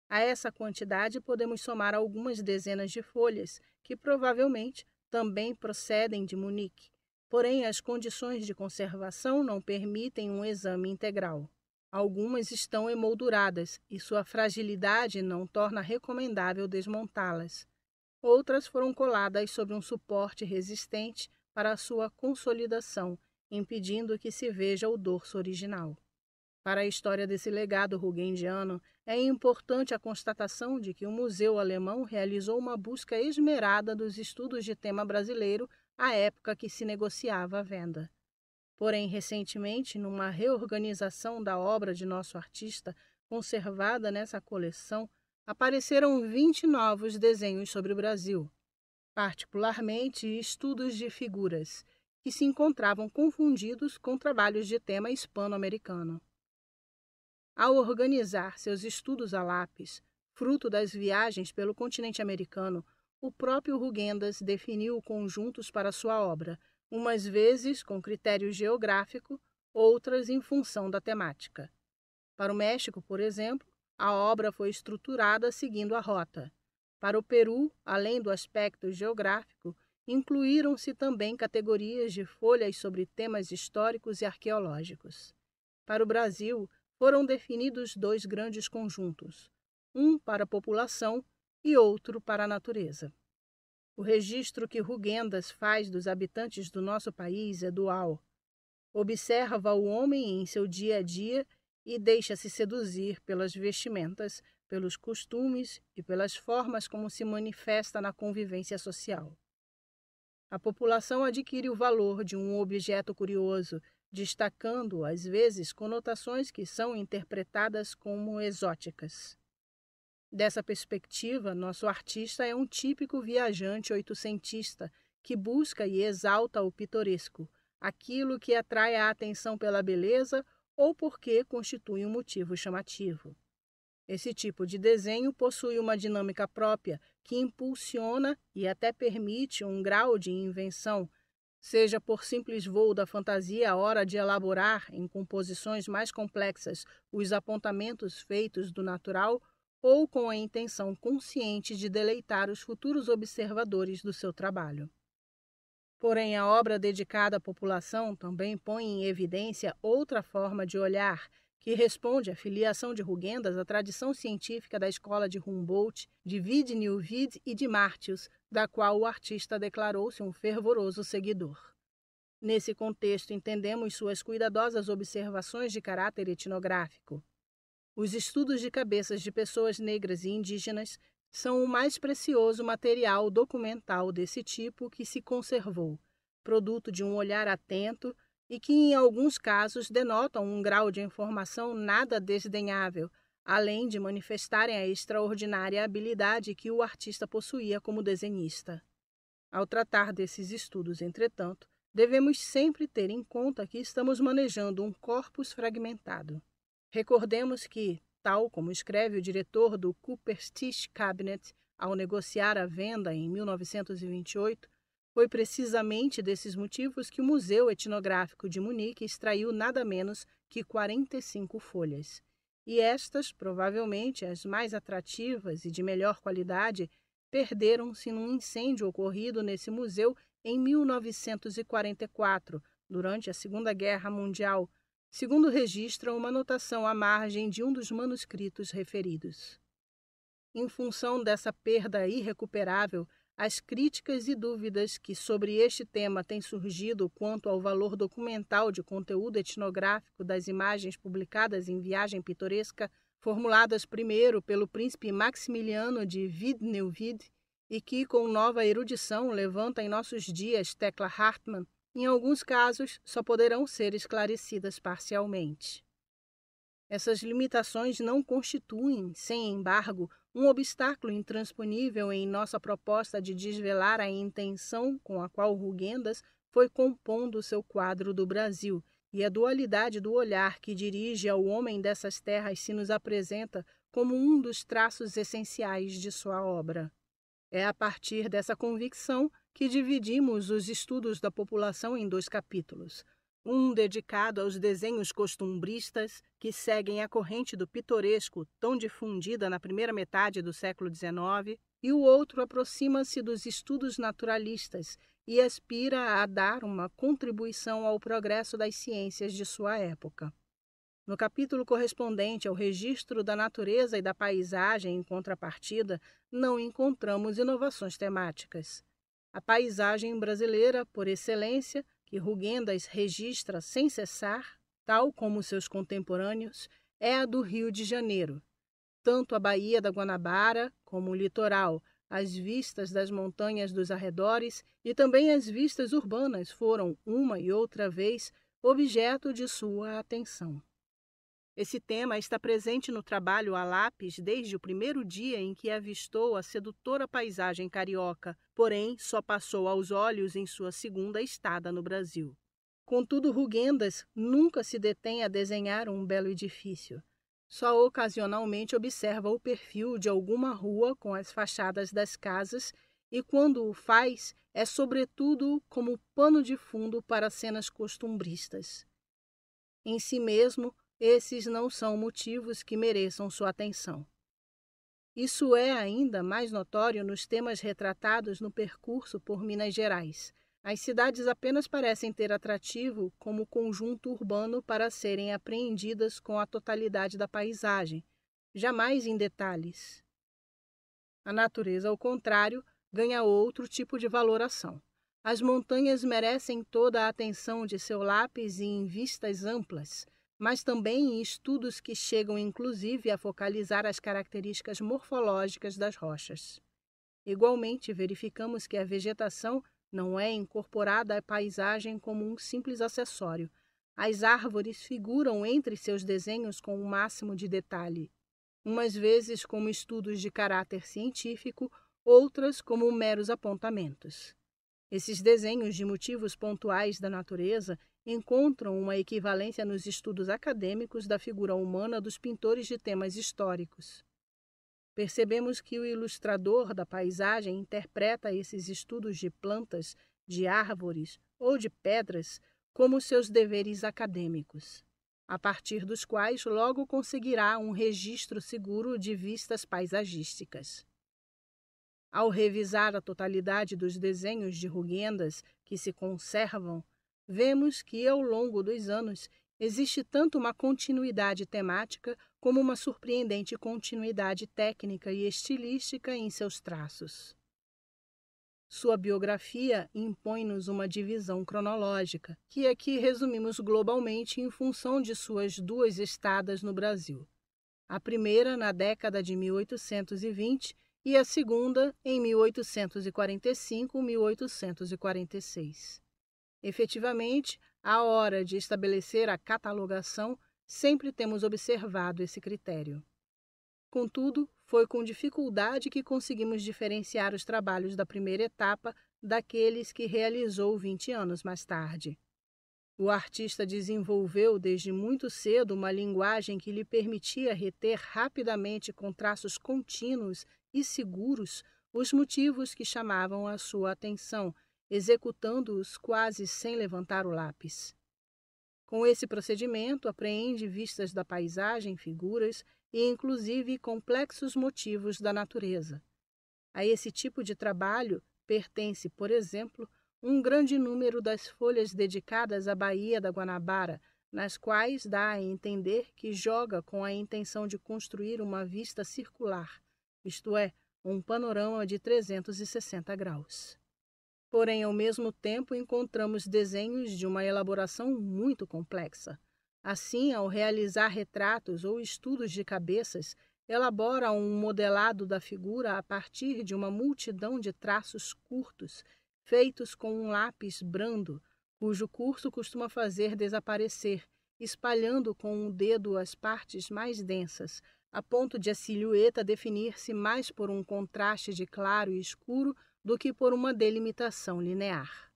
A essa quantidade podemos somar algumas dezenas de folhas que provavelmente também procedem de Munique, porém as condições de conservação não permitem um exame integral. Algumas estão emolduradas e sua fragilidade não torna recomendável desmontá-las. Outras foram coladas sobre um suporte resistente para a sua consolidação, impedindo que se veja o dorso original. Para a história desse legado rugendiano, é importante a constatação de que o Museu Alemão realizou uma busca esmerada dos estudos de tema brasileiro à época que se negociava a venda. Porém, recentemente, numa reorganização da obra de nosso artista conservada nessa coleção, apareceram 20 novos desenhos sobre o Brasil, particularmente estudos de figuras, que se encontravam confundidos com trabalhos de tema hispano-americano. Ao organizar seus estudos a lápis, fruto das viagens pelo continente americano, o próprio Rugendas definiu conjuntos para sua obra, umas vezes com critério geográfico, outras em função da temática. Para o México, por exemplo, a obra foi estruturada seguindo a rota. Para o Peru, além do aspecto geográfico, incluíram-se também categorias de folhas sobre temas históricos e arqueológicos. Para o Brasil, foram definidos 2 grandes conjuntos, um para a população e outro para a natureza. O registro que Rugendas faz dos habitantes do nosso país é dual. Observa o homem em seu dia a dia e deixa-se seduzir pelas vestimentas, pelos costumes e pelas formas como se manifesta na convivência social. A população adquire o valor de um objeto curioso, destacando, às vezes, conotações que são interpretadas como exóticas. Dessa perspectiva, nosso artista é um típico viajante oitocentista que busca e exalta o pitoresco, aquilo que atrai a atenção pela beleza ou porque constitui um motivo chamativo. Esse tipo de desenho possui uma dinâmica própria que impulsiona e até permite um grau de invenção, seja por simples voo da fantasia à hora de elaborar, em composições mais complexas, os apontamentos feitos do natural, ou com a intenção consciente de deleitar os futuros observadores do seu trabalho. Porém, a obra dedicada à população também põe em evidência outra forma de olhar, que responde à filiação de Rugendas à tradição científica da escola de Humboldt, de Wied-Neuwied e de Martius, da qual o artista declarou-se um fervoroso seguidor. Nesse contexto, entendemos suas cuidadosas observações de caráter etnográfico. Os estudos de cabeças de pessoas negras e indígenas são o mais precioso material documental desse tipo que se conservou, produto de um olhar atento e que, em alguns casos, denotam um grau de informação nada desdenhável, além de manifestarem a extraordinária habilidade que o artista possuía como desenhista. Ao tratar desses estudos, entretanto, devemos sempre ter em conta que estamos manejando um corpus fragmentado. Recordemos que, tal como escreve o diretor do Kupferstiche Cabinet ao negociar a venda em 1928, foi precisamente desses motivos que o Museu Etnográfico de Munique extraiu nada menos que 45 folhas. E estas, provavelmente as mais atrativas e de melhor qualidade, perderam-se num incêndio ocorrido nesse museu em 1944, durante a Segunda Guerra Mundial, segundo registra uma anotação à margem de um dos manuscritos referidos. Em função dessa perda irrecuperável, as críticas e dúvidas que sobre este tema têm surgido quanto ao valor documental de conteúdo etnográfico das imagens publicadas em Viagem Pitoresca, formuladas primeiro pelo príncipe Maximiliano de Wied-Neuwied e que, com nova erudição, levanta em nossos dias Thekla Hartmann, em alguns casos só poderão ser esclarecidas parcialmente. Essas limitações não constituem, sem embargo, um obstáculo intransponível em nossa proposta de desvelar a intenção com a qual Rugendas foi compondo seu quadro do Brasil, e a dualidade do olhar que dirige ao homem dessas terras se nos apresenta como um dos traços essenciais de sua obra. É a partir dessa convicção que dividimos os estudos da população em 2 capítulos, um dedicado aos desenhos costumbristas que seguem a corrente do pitoresco tão difundida na primeira metade do século XIX, e o outro aproxima-se dos estudos naturalistas e aspira a dar uma contribuição ao progresso das ciências de sua época. No capítulo correspondente ao registro da natureza e da paisagem em contrapartida, não encontramos inovações temáticas. A paisagem brasileira, por excelência, que Rugendas registra sem cessar, tal como seus contemporâneos, é a do Rio de Janeiro. Tanto a Baía da Guanabara como o litoral, as vistas das montanhas dos arredores e também as vistas urbanas foram, uma e outra vez, objeto de sua atenção. Esse tema está presente no trabalho a lápis desde o primeiro dia em que avistou a sedutora paisagem carioca, porém só passou aos olhos em sua segunda estada no Brasil. Contudo, Rugendas nunca se detém a desenhar um belo edifício. Só ocasionalmente observa o perfil de alguma rua com as fachadas das casas e, quando o faz, é sobretudo como pano de fundo para cenas costumbristas. Em si mesmo, esses não são motivos que mereçam sua atenção. Isso é ainda mais notório nos temas retratados no percurso por Minas Gerais. As cidades apenas parecem ter atrativo como conjunto urbano para serem apreendidas com a totalidade da paisagem, jamais em detalhes. A natureza, ao contrário, ganha outro tipo de valoração. As montanhas merecem toda a atenção de seu lápis e em vistas amplas, mas também em estudos que chegam inclusive a focalizar as características morfológicas das rochas. Igualmente, verificamos que a vegetação não é incorporada à paisagem como um simples acessório. As árvores figuram entre seus desenhos com o máximo de detalhe, umas vezes como estudos de caráter científico, outras como meros apontamentos. Esses desenhos de motivos pontuais da natureza encontram uma equivalência nos estudos acadêmicos da figura humana dos pintores de temas históricos. Percebemos que o ilustrador da paisagem interpreta esses estudos de plantas, de árvores ou de pedras como seus deveres acadêmicos, a partir dos quais logo conseguirá um registro seguro de vistas paisagísticas. Ao revisar a totalidade dos desenhos de Rugendas que se conservam, vemos que, ao longo dos anos, existe tanto uma continuidade temática como uma surpreendente continuidade técnica e estilística em seus traços. Sua biografia impõe-nos uma divisão cronológica, que aqui resumimos globalmente em função de suas duas estadas no Brasil. A primeira na década de 1820 e a segunda em 1845-1846. Efetivamente, à hora de estabelecer a catalogação, sempre temos observado esse critério. Contudo, foi com dificuldade que conseguimos diferenciar os trabalhos da primeira etapa daqueles que realizou 20 anos mais tarde. O artista desenvolveu desde muito cedo uma linguagem que lhe permitia reter rapidamente com traços contínuos e seguros os motivos que chamavam a sua atenção, executando-os quase sem levantar o lápis. Com esse procedimento, apreende vistas da paisagem, figuras e, inclusive, complexos motivos da natureza. A esse tipo de trabalho pertence, por exemplo, um grande número das folhas dedicadas à Baía da Guanabara, nas quais dá a entender que joga com a intenção de construir uma vista circular, isto é, um panorama de 360 graus. Porém, ao mesmo tempo, encontramos desenhos de uma elaboração muito complexa. Assim, ao realizar retratos ou estudos de cabeças, elabora um modelado da figura a partir de uma multidão de traços curtos, feitos com um lápis brando, cujo curso costuma fazer desaparecer, espalhando com o dedo as partes mais densas, a ponto de a silhueta definir-se mais por um contraste de claro e escuro do que por uma delimitação linear.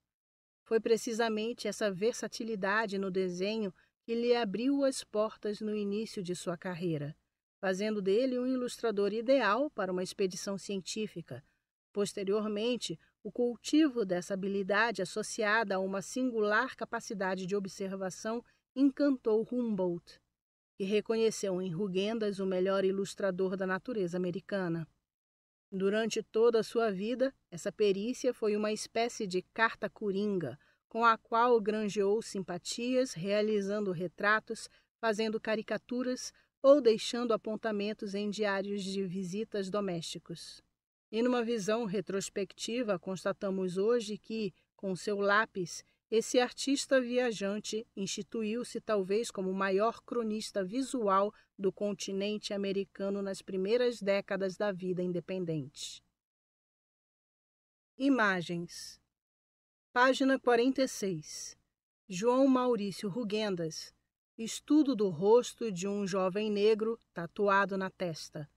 Foi precisamente essa versatilidade no desenho que lhe abriu as portas no início de sua carreira, fazendo dele um ilustrador ideal para uma expedição científica. Posteriormente, o cultivo dessa habilidade associada a uma singular capacidade de observação encantou Humboldt, que reconheceu em Rugendas o melhor ilustrador da natureza americana. Durante toda a sua vida, essa perícia foi uma espécie de carta coringa, com a qual granjeou simpatias, realizando retratos, fazendo caricaturas ou deixando apontamentos em diários de visitas domésticos. E numa visão retrospectiva, constatamos hoje que, com seu lápis, esse artista viajante instituiu-se talvez como o maior cronista visual do continente americano nas primeiras décadas da vida independente. Imagens. Página 46. João Maurício Rugendas, Estudo do rosto de um jovem negro tatuado na testa,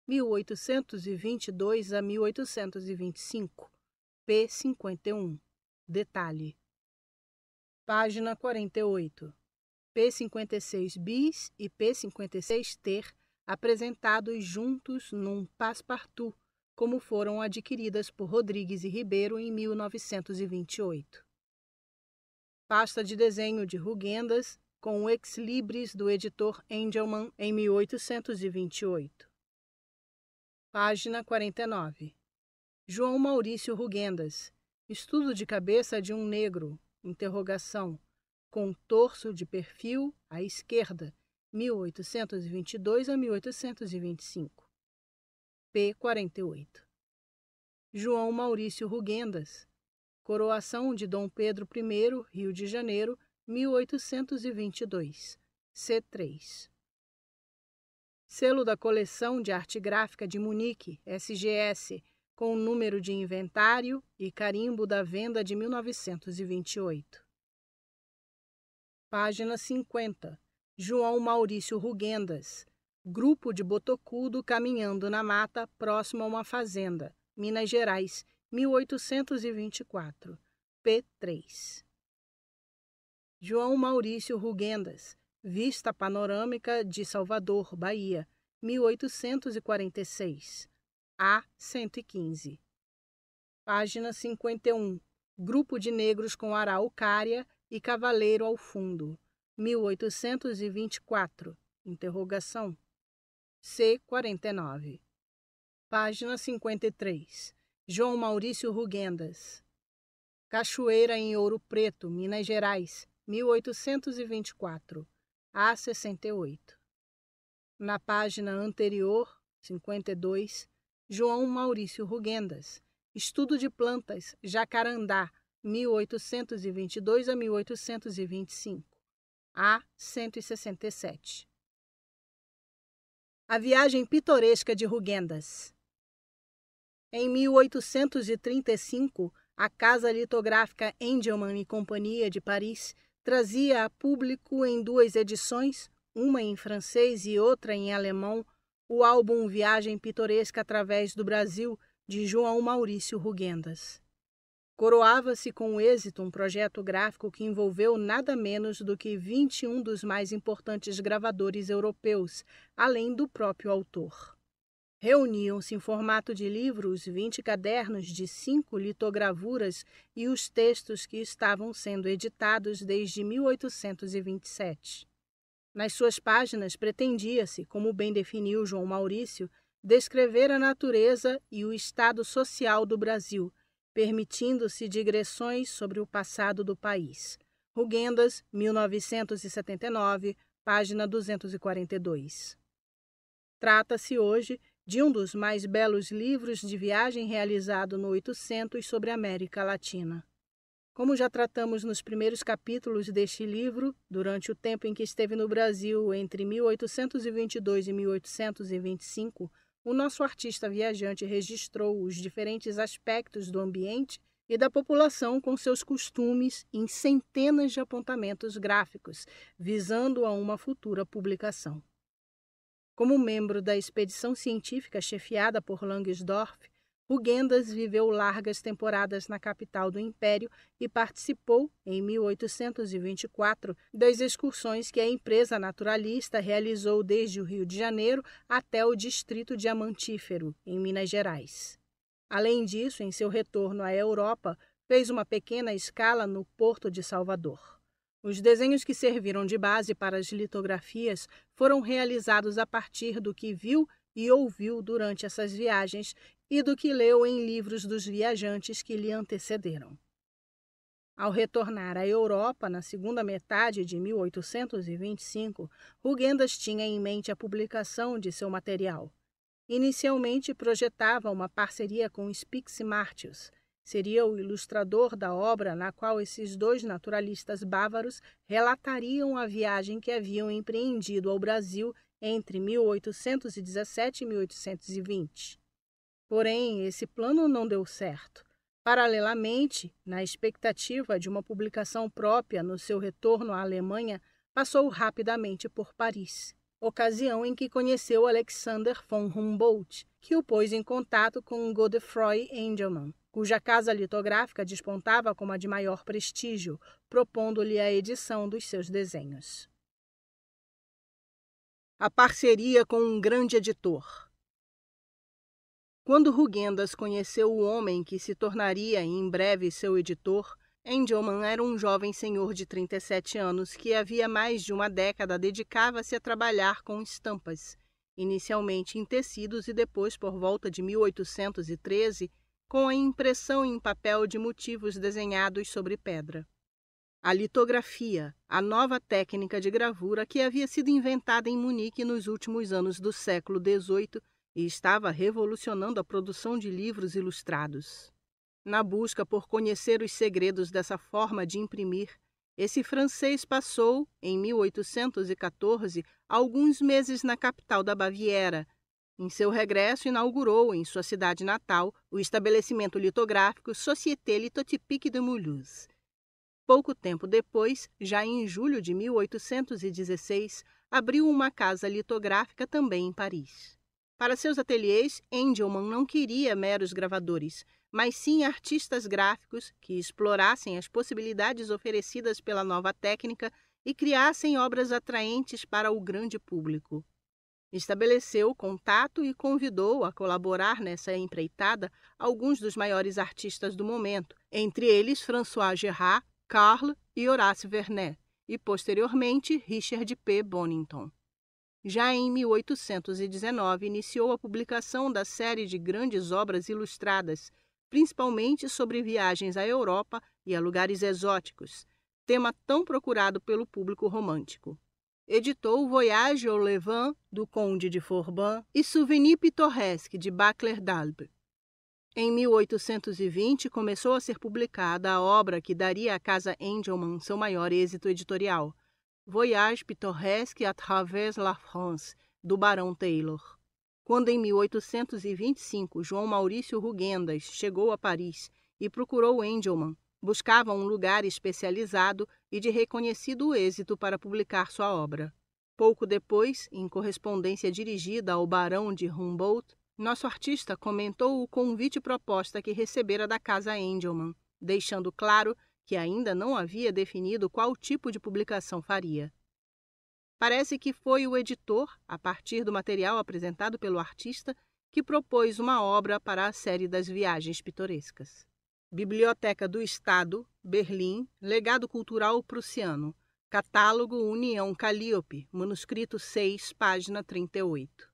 1822 a 1825, p. 51. Detalhe. Página 48. P56 bis e P56 ter apresentados juntos num passepartout, como foram adquiridas por Rodrigues e Ribeiro em 1928. Pasta de desenho de Rugendas com o ex-libris do editor Engelmann em 1828. Página 49. João Maurício Rugendas, Estudo de cabeça de um negro, interrogação, com torso de perfil à esquerda, 1822 a 1825. p. 48. João Maurício Rugendas, Coroação de Dom Pedro I, Rio de Janeiro, 1822, C3. Selo da Coleção de Arte Gráfica de Munique, SGS, com o número de inventário e carimbo da venda de 1928. Página 50. João Maurício Rugendas, Grupo de Botocudo caminhando na mata próximo a uma fazenda, Minas Gerais, 1824, p3. João Maurício Rugendas, Vista Panorâmica de Salvador, Bahia, 1846, A115. Página 51. Grupo de negros com araucária e cavaleiro ao fundo, 1824, interrogação, C49. Página 53. João Maurício Rugendas, Cachoeira em Ouro Preto, Minas Gerais, 1824, A68. Na página anterior, 52, João Maurício Rugendas, Estudo de Plantas, Jacarandá, 1822 a 1825, A167. A viagem pitoresca de Rugendas. Em 1835, a Casa Litográfica Engelmann e Companhia de Paris trazia a público em 2 edições, uma em francês e outra em alemão, o álbum Viagem Pitoresca através do Brasil, de João Maurício Rugendas. Coroava-se com êxito um projeto gráfico que envolveu nada menos do que 21 dos mais importantes gravadores europeus, além do próprio autor. Reuniam-se em formato de livro os 20 cadernos de 5 litogravuras e os textos que estavam sendo editados desde 1827. Nas suas páginas pretendia-se, como bem definiu João Maurício, descrever a natureza e o estado social do Brasil, permitindo-se digressões sobre o passado do país. Rugendas, 1979, página 242. Trata-se hoje de um dos mais belos livros de viagem realizado no 800 sobre a América Latina. Como já tratamos nos primeiros capítulos deste livro, durante o tempo em que esteve no Brasil entre 1822 e 1825, o nosso artista viajante registrou os diferentes aspectos do ambiente e da população com seus costumes em centenas de apontamentos gráficos, visando a uma futura publicação. Como membro da expedição científica chefiada por Langsdorff, Rugendas viveu largas temporadas na capital do Império e participou, em 1824, das excursões que a empresa naturalista realizou desde o Rio de Janeiro até o distrito diamantífero, em Minas Gerais. Além disso, em seu retorno à Europa, fez uma pequena escala no Porto de Salvador. Os desenhos que serviram de base para as litografias foram realizados a partir do que viu e ouviu durante essas viagens e do que leu em livros dos viajantes que lhe antecederam. Ao retornar à Europa na segunda metade de 1825, Rugendas tinha em mente a publicação de seu material. Inicialmente projetava uma parceria com Spix Martius. Seria o ilustrador da obra na qual esses 2 naturalistas bávaros relatariam a viagem que haviam empreendido ao Brasil entre 1817 e 1820. Porém, esse plano não deu certo. Paralelamente, na expectativa de uma publicação própria no seu retorno à Alemanha, passou rapidamente por Paris, ocasião em que conheceu Alexander von Humboldt, que o pôs em contato com Godefroy Engelmann, cuja casa litográfica despontava como a de maior prestígio, propondo-lhe a edição dos seus desenhos. A parceria com um grande editor. Quando Rugendas conheceu o homem que se tornaria em breve seu editor, Engelmann era um jovem senhor de 37 anos que havia mais de uma década dedicava-se a trabalhar com estampas, inicialmente em tecidos e depois, por volta de 1813, com a impressão em papel de motivos desenhados sobre pedra. A litografia, a nova técnica de gravura que havia sido inventada em Munique nos últimos anos do século XVIII e estava revolucionando a produção de livros ilustrados. Na busca por conhecer os segredos dessa forma de imprimir, esse francês passou, em 1814, alguns meses na capital da Baviera. Em seu regresso, inaugurou, em sua cidade natal, o estabelecimento litográfico Société Lithotypique de Mulhouse. Pouco tempo depois, já em julho de 1816, abriu uma casa litográfica também em Paris. Para seus ateliês, Engelmann não queria meros gravadores, mas sim artistas gráficos que explorassem as possibilidades oferecidas pela nova técnica e criassem obras atraentes para o grande público. Estabeleceu contato e convidou a colaborar nessa empreitada alguns dos maiores artistas do momento, entre eles François Gérard, Carle e Horace Vernet, e posteriormente Richard P. Bonington. Já em 1819, iniciou a publicação da série de grandes obras ilustradas, principalmente sobre viagens à Europa e a lugares exóticos, tema tão procurado pelo público romântico. Editou Voyage au Levant, do Conde de Forbin, e Souvenirs pittoresques, de Bacler d'Albe. Em 1820, começou a ser publicada a obra que daria à Casa Engelmann seu maior êxito editorial, Voyage pittoresque à travers la France, do Barão Taylor. Quando em 1825 João Maurício Rugendas chegou a Paris e procurou Engelmann, buscava um lugar especializado e de reconhecido êxito para publicar sua obra. Pouco depois, em correspondência dirigida ao Barão de Humboldt, nosso artista comentou o convite e proposta que recebera da Casa Engelmann, deixando claro que ainda não havia definido qual tipo de publicação faria. Parece que foi o editor, a partir do material apresentado pelo artista, que propôs uma obra para a série das viagens pitorescas. Biblioteca do Estado, Berlim, Legado Cultural Prussiano, Catálogo União Calliope, manuscrito 6, página 38.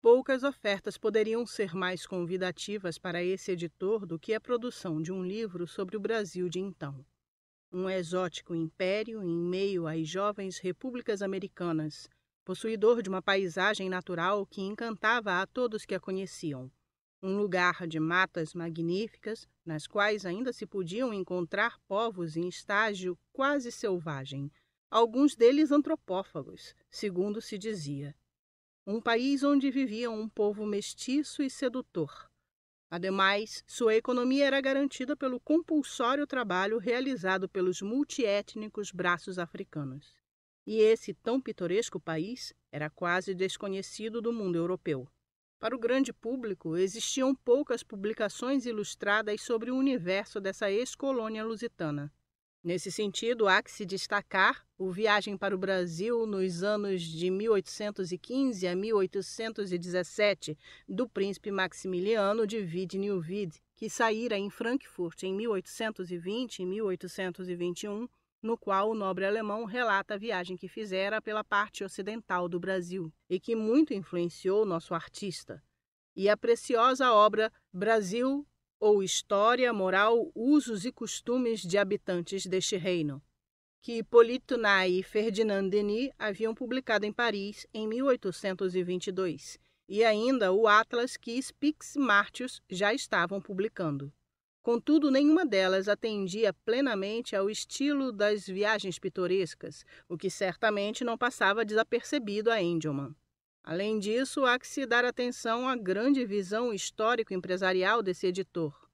Poucas ofertas poderiam ser mais convidativas para esse editor do que a produção de um livro sobre o Brasil de então. Um exótico império em meio às jovens repúblicas americanas, possuidor de uma paisagem natural que encantava a todos que a conheciam. Um lugar de matas magníficas, nas quais ainda se podiam encontrar povos em estágio quase selvagem, alguns deles antropófagos, segundo se dizia. Um país onde vivia um povo mestiço e sedutor. Ademais, sua economia era garantida pelo compulsório trabalho realizado pelos multiétnicos braços africanos. E esse tão pitoresco país era quase desconhecido do mundo europeu. Para o grande público, existiam poucas publicações ilustradas sobre o universo dessa ex-colônia lusitana. Nesse sentido, há que se destacar o Viagem para o Brasil nos anos de 1815 a 1817, do príncipe Maximiliano de Wied-Neuwied, que saíra em Frankfurt em 1820 e 1821, no qual o nobre alemão relata a viagem que fizera pela parte ocidental do Brasil, e que muito influenciou nosso artista. E a preciosa obra Brasil, ou História, Moral, Usos e Costumes de Habitantes deste Reino, que Hippolyte Taunay e Ferdinand Denis haviam publicado em Paris em 1822, e ainda o Atlas que Spix e Martius já estavam publicando. Contudo, nenhuma delas atendia plenamente ao estilo das viagens pitorescas, o que certamente não passava desapercebido a Engelmann. Além disso, há que se dar atenção à grande visão histórico-empresarial desse editor.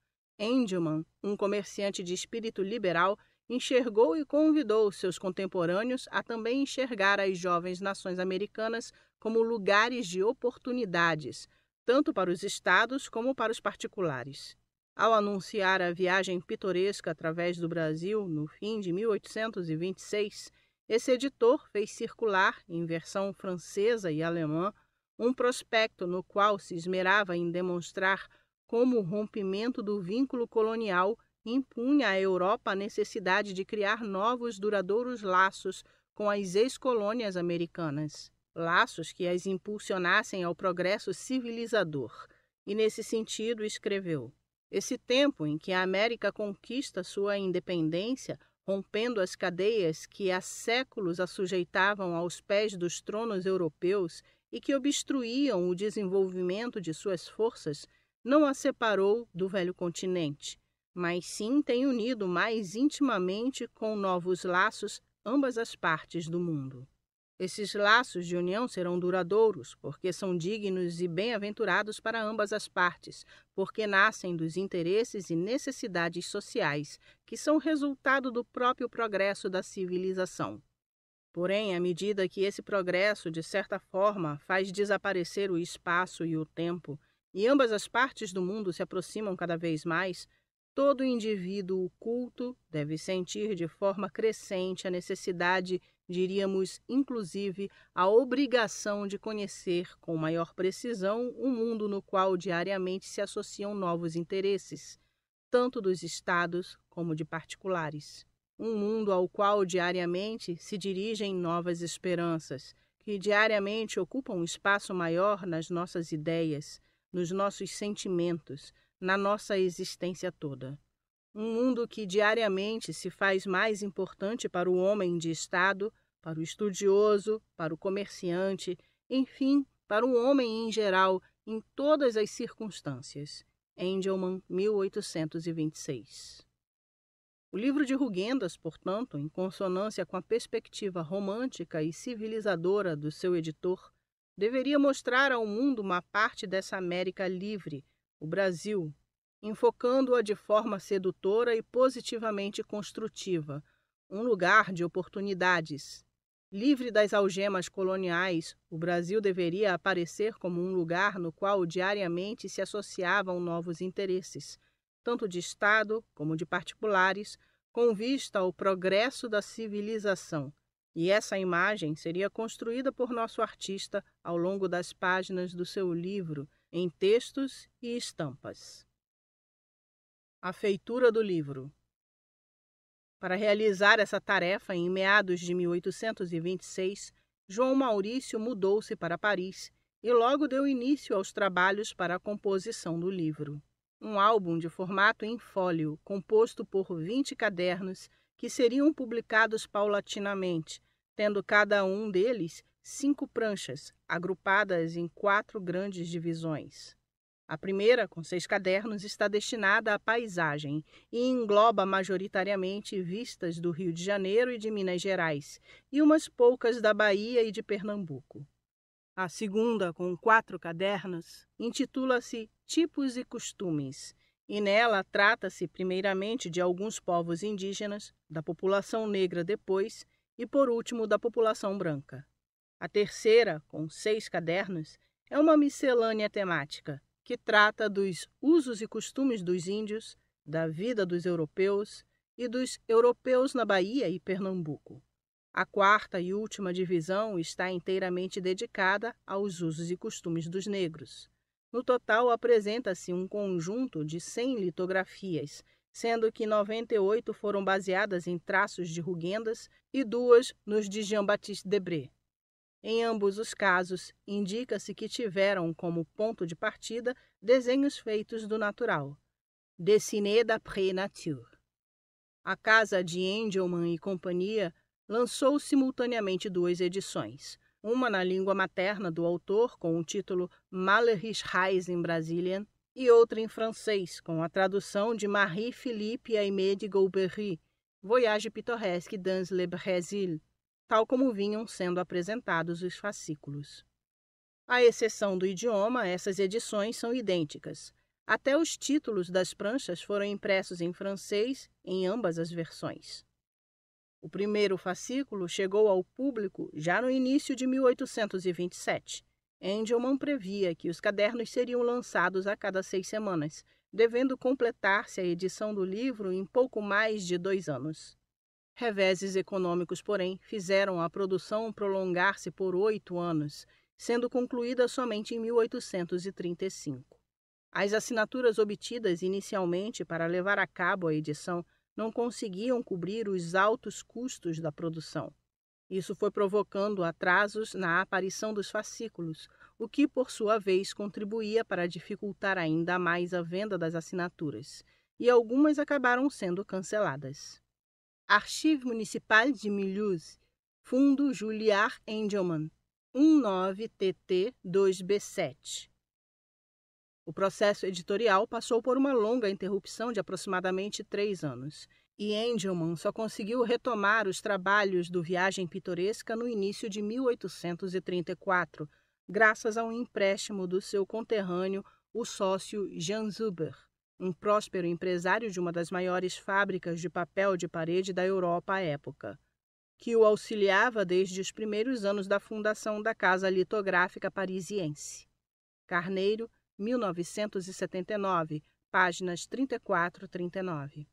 Engelmann, um comerciante de espírito liberal, enxergou e convidou seus contemporâneos a também enxergar as jovens nações americanas como lugares de oportunidades, tanto para os estados como para os particulares. Ao anunciar a viagem pitoresca através do Brasil no fim de 1826, esse editor fez circular, em versão francesa e alemã, um prospecto no qual se esmerava em demonstrar como o rompimento do vínculo colonial impunha à Europa a necessidade de criar novos duradouros laços com as ex-colônias americanas, laços que as impulsionassem ao progresso civilizador. E, nesse sentido, escreveu: esse tempo em que a América conquista sua independência, rompendo as cadeias que há séculos a sujeitavam aos pés dos tronos europeus e que obstruíam o desenvolvimento de suas forças, não a separou do velho continente, mas sim tem unido mais intimamente com novos laços ambas as partes do mundo. Esses laços de união serão duradouros, porque são dignos e bem-aventurados para ambas as partes, porque nascem dos interesses e necessidades sociais, que são resultado do próprio progresso da civilização. Porém, à medida que esse progresso, de certa forma, faz desaparecer o espaço e o tempo, e ambas as partes do mundo se aproximam cada vez mais, todo indivíduo culto deve sentir de forma crescente a necessidade, diríamos, inclusive, a obrigação de conhecer com maior precisão o mundo no qual diariamente se associam novos interesses, tanto dos estados como de particulares. Um mundo ao qual diariamente se dirigem novas esperanças, que diariamente ocupam um espaço maior nas nossas ideias, nos nossos sentimentos, na nossa existência toda. Um mundo que diariamente se faz mais importante para o homem de Estado, para o estudioso, para o comerciante, enfim, para o homem em geral, em todas as circunstâncias. Engelmann, 1826. O livro de Rugendas, portanto, em consonância com a perspectiva romântica e civilizadora do seu editor, deveria mostrar ao mundo uma parte dessa América livre, o Brasil, enfocando-a de forma sedutora e positivamente construtiva, um lugar de oportunidades. Livre das algemas coloniais, o Brasil deveria aparecer como um lugar no qual diariamente se associavam novos interesses, tanto de Estado como de particulares, com vista ao progresso da civilização. E essa imagem seria construída por nosso artista ao longo das páginas do seu livro, em textos e estampas. A feitura do livro. Para realizar essa tarefa, em meados de 1826, João Maurício mudou-se para Paris e logo deu início aos trabalhos para a composição do livro. Um álbum de formato em fólio, composto por 20 cadernos, que seriam publicados paulatinamente, tendo cada um deles 5 pranchas, agrupadas em 4 grandes divisões. A primeira, com 6 cadernos, está destinada à paisagem e engloba majoritariamente vistas do Rio de Janeiro e de Minas Gerais, e umas poucas da Bahia e de Pernambuco. A segunda, com 4 cadernos, intitula-se Tipos e Costumes, e nela trata-se primeiramente de alguns povos indígenas, da população negra depois, e por último da população branca. A terceira, com 6 cadernos, é uma miscelânea temática, que trata dos usos e costumes dos índios, da vida dos europeus e dos europeus na Bahia e Pernambuco. A quarta e última divisão está inteiramente dedicada aos usos e costumes dos negros. No total, apresenta-se um conjunto de 100 litografias, sendo que 98 foram baseadas em traços de Rugendas e 2 nos de Jean-Baptiste Debré. Em ambos os casos, indica-se que tiveram como ponto de partida desenhos feitos do natural. Dessinés d'après nature. A casa de Engelmann e companhia lançou simultaneamente 2 edições, uma na língua materna do autor, com o título Malerisch Reisen Brasilien, e outra em francês, com a tradução de Marie-Philippe Aimé de Golbery, Voyage pittoresque dans le Brésil, tal como vinham sendo apresentados os fascículos. À exceção do idioma, essas edições são idênticas. Até os títulos das pranchas foram impressos em francês em ambas as versões. O primeiro fascículo chegou ao público já no início de 1827. Engelmann previa que os cadernos seriam lançados a cada 6 semanas, devendo completar-se a edição do livro em pouco mais de 2 anos. Reveses econômicos, porém, fizeram a produção prolongar-se por 8 anos, sendo concluída somente em 1835. As assinaturas obtidas inicialmente para levar a cabo a edição não conseguiam cobrir os altos custos da produção. Isso foi provocando atrasos na aparição dos fascículos, o que, por sua vez, contribuía para dificultar ainda mais a venda das assinaturas, e algumas acabaram sendo canceladas. Archive Municipal de Mulhouse, Fundo Juliard Engelmann, 19TT2B7. O processo editorial passou por uma longa interrupção de aproximadamente 3 anos, e Engelmann só conseguiu retomar os trabalhos do Viagem Pitoresca no início de 1834, graças a um empréstimo do seu conterrâneo, o sócio Jean Zuber, um próspero empresário de uma das maiores fábricas de papel de parede da Europa à época, que o auxiliava desde os primeiros anos da fundação da Casa Litográfica Parisiense. Carneiro, 1979, páginas 34 e 39.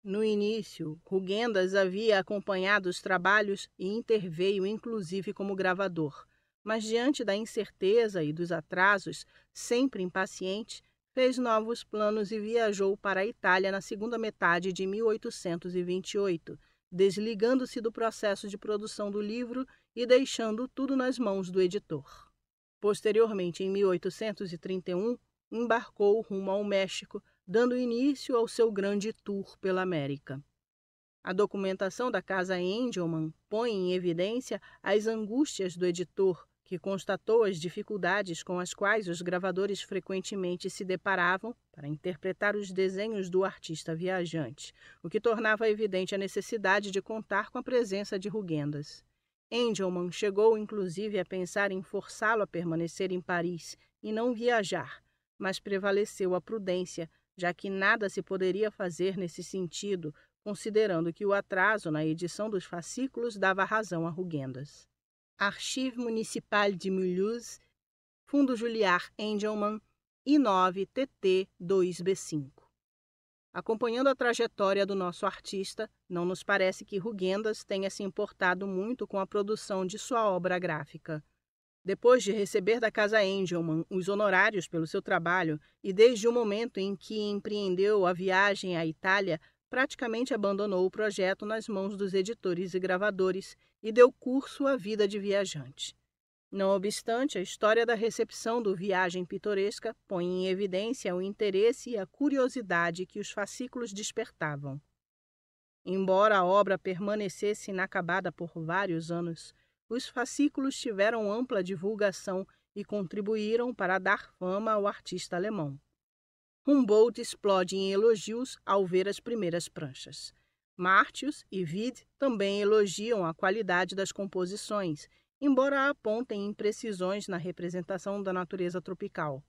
No início, Rugendas havia acompanhado os trabalhos e interveio inclusive como gravador, mas diante da incerteza e dos atrasos, sempre impaciente, fez novos planos e viajou para a Itália na segunda metade de 1828, desligando-se do processo de produção do livro e deixando tudo nas mãos do editor. Posteriormente, em 1831, embarcou rumo ao México, dando início ao seu grande tour pela América. A documentação da Casa Engelmann põe em evidência as angústias do editor, que constatou as dificuldades com as quais os gravadores frequentemente se deparavam para interpretar os desenhos do artista viajante, o que tornava evidente a necessidade de contar com a presença de Rugendas. Engelmann chegou inclusive a pensar em forçá-lo a permanecer em Paris e não viajar, mas prevaleceu a prudência, já que nada se poderia fazer nesse sentido, considerando que o atraso na edição dos fascículos dava razão a Rugendas. Archive Municipal de Mulhouse, Fundo Juliard Engelmann, I9TT2B5. Acompanhando a trajetória do nosso artista, não nos parece que Rugendas tenha se importado muito com a produção de sua obra gráfica. Depois de receber da Casa Engelmann os honorários pelo seu trabalho e desde o momento em que empreendeu a viagem à Itália, praticamente abandonou o projeto nas mãos dos editores e gravadores e deu curso à vida de viajante. Não obstante, a história da recepção do Viagem Pitoresca põe em evidência o interesse e a curiosidade que os fascículos despertavam. Embora a obra permanecesse inacabada por vários anos, os fascículos tiveram ampla divulgação e contribuíram para dar fama ao artista alemão. Humboldt explode em elogios ao ver as primeiras pranchas. Martius e Wied também elogiam a qualidade das composições, embora apontem imprecisões na representação da natureza tropical.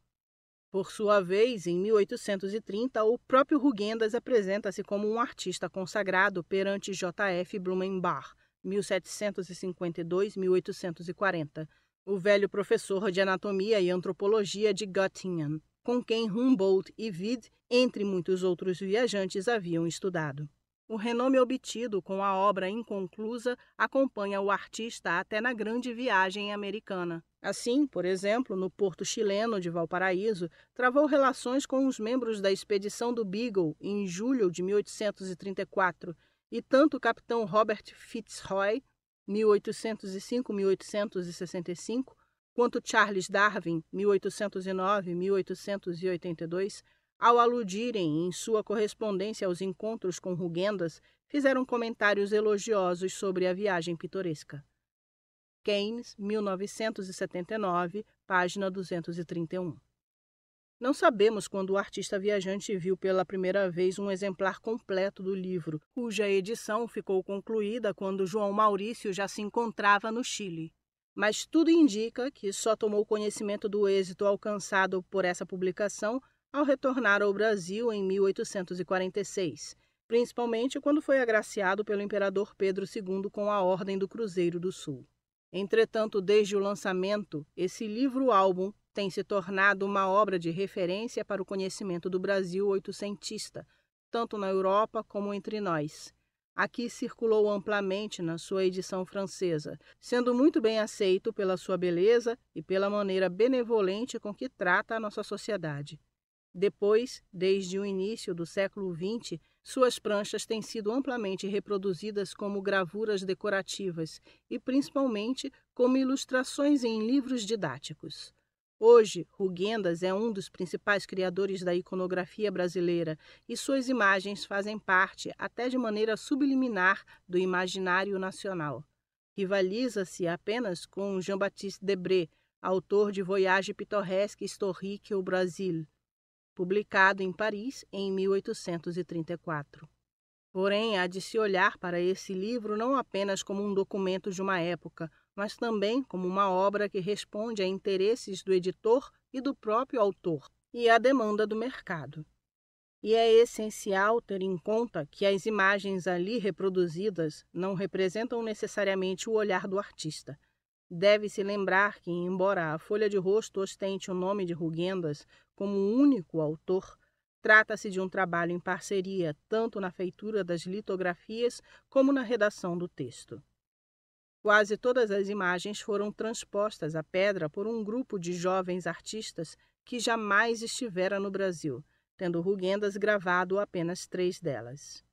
Por sua vez, em 1830, o próprio Rugendas apresenta-se como um artista consagrado perante J.F. Blumenbach, 1752-1840, o velho professor de anatomia e antropologia de Göttingen, com quem Humboldt e Wied, entre muitos outros viajantes, haviam estudado. O renome obtido com a obra inconclusa acompanha o artista até na Grande Viagem Americana. Assim, por exemplo, no porto chileno de Valparaíso, travou relações com os membros da expedição do Beagle em julho de 1834, e tanto o capitão Robert Fitzroy, 1805-1865, quanto Charles Darwin, 1809-1882, ao aludirem em sua correspondência aos encontros com Rugendas, fizeram comentários elogiosos sobre a viagem pitoresca. Keynes, 1979, página 231. Não sabemos quando o artista viajante viu pela primeira vez um exemplar completo do livro, cuja edição ficou concluída quando João Maurício já se encontrava no Chile. Mas tudo indica que só tomou conhecimento do êxito alcançado por essa publicação ao retornar ao Brasil em 1846, principalmente quando foi agraciado pelo imperador Pedro II com a Ordem do Cruzeiro do Sul. Entretanto, desde o lançamento, esse livro-álbum tem se tornado uma obra de referência para o conhecimento do Brasil oitocentista, tanto na Europa como entre nós. Aqui circulou amplamente na sua edição francesa, sendo muito bem aceito pela sua beleza e pela maneira benevolente com que trata a nossa sociedade. Depois, desde o início do século XX, suas pranchas têm sido amplamente reproduzidas como gravuras decorativas e, principalmente, como ilustrações em livros didáticos. Hoje, Rugendas é um dos principais criadores da iconografia brasileira e suas imagens fazem parte, até de maneira subliminar, do imaginário nacional. Rivaliza-se apenas com Jean-Baptiste Debré, autor de Voyage pittoresque historique au Brésil, publicado em Paris em 1834. Porém, há de se olhar para esse livro não apenas como um documento de uma época, mas também como uma obra que responde a interesses do editor e do próprio autor, e à demanda do mercado. E é essencial ter em conta que as imagens ali reproduzidas não representam necessariamente o olhar do artista. Deve-se lembrar que, embora a folha de rosto ostente o nome de Rugendas como único autor, trata-se de um trabalho em parceria tanto na feitura das litografias como na redação do texto. Quase todas as imagens foram transpostas à pedra por um grupo de jovens artistas que jamais estivera no Brasil, tendo Rugendas gravado apenas 3 delas.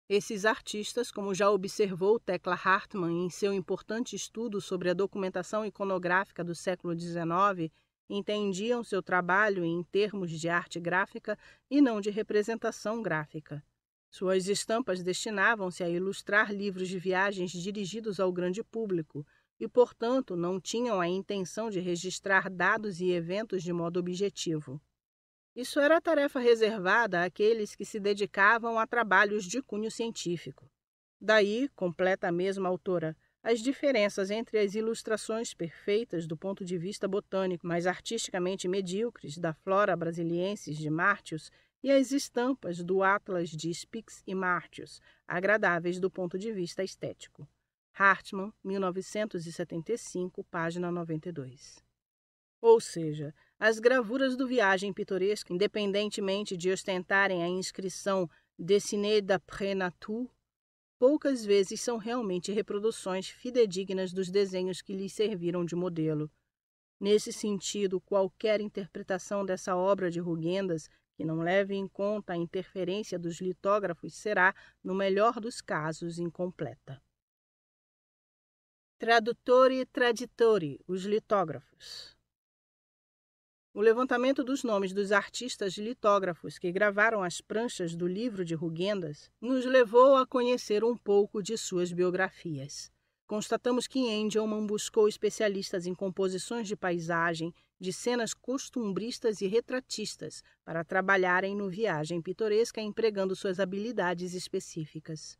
Esses artistas, como já observou Thekla Hartmann em seu importante estudo sobre a documentação iconográfica do século XIX, entendiam seu trabalho em termos de arte gráfica e não de representação gráfica. Suas estampas destinavam-se a ilustrar livros de viagens dirigidos ao grande público e, portanto, não tinham a intenção de registrar dados e eventos de modo objetivo. Isso era tarefa reservada àqueles que se dedicavam a trabalhos de cunho científico. Daí, completa a mesma autora, as diferenças entre as ilustrações perfeitas do ponto de vista botânico, mas artisticamente medíocres, da Flora Brasiliensis de Martius e as estampas do Atlas de Spix e Martius, agradáveis do ponto de vista estético. Hartmann, 1975, página 92. Ou seja, as gravuras do Viagem Pitoresca, independentemente de ostentarem a inscrição Dessinée d'après nature, poucas vezes são realmente reproduções fidedignas dos desenhos que lhes serviram de modelo. Nesse sentido, qualquer interpretação dessa obra de Rugendas que não leve em conta a interferência dos litógrafos será, no melhor dos casos, incompleta. Traduttori e Traditori, os litógrafos. O levantamento dos nomes dos artistas litógrafos que gravaram as pranchas do livro de Rugendas nos levou a conhecer um pouco de suas biografias. Constatamos que Engelmann buscou especialistas em composições de paisagem, de cenas costumbristas e retratistas para trabalharem no Viagem Pitoresca empregando suas habilidades específicas.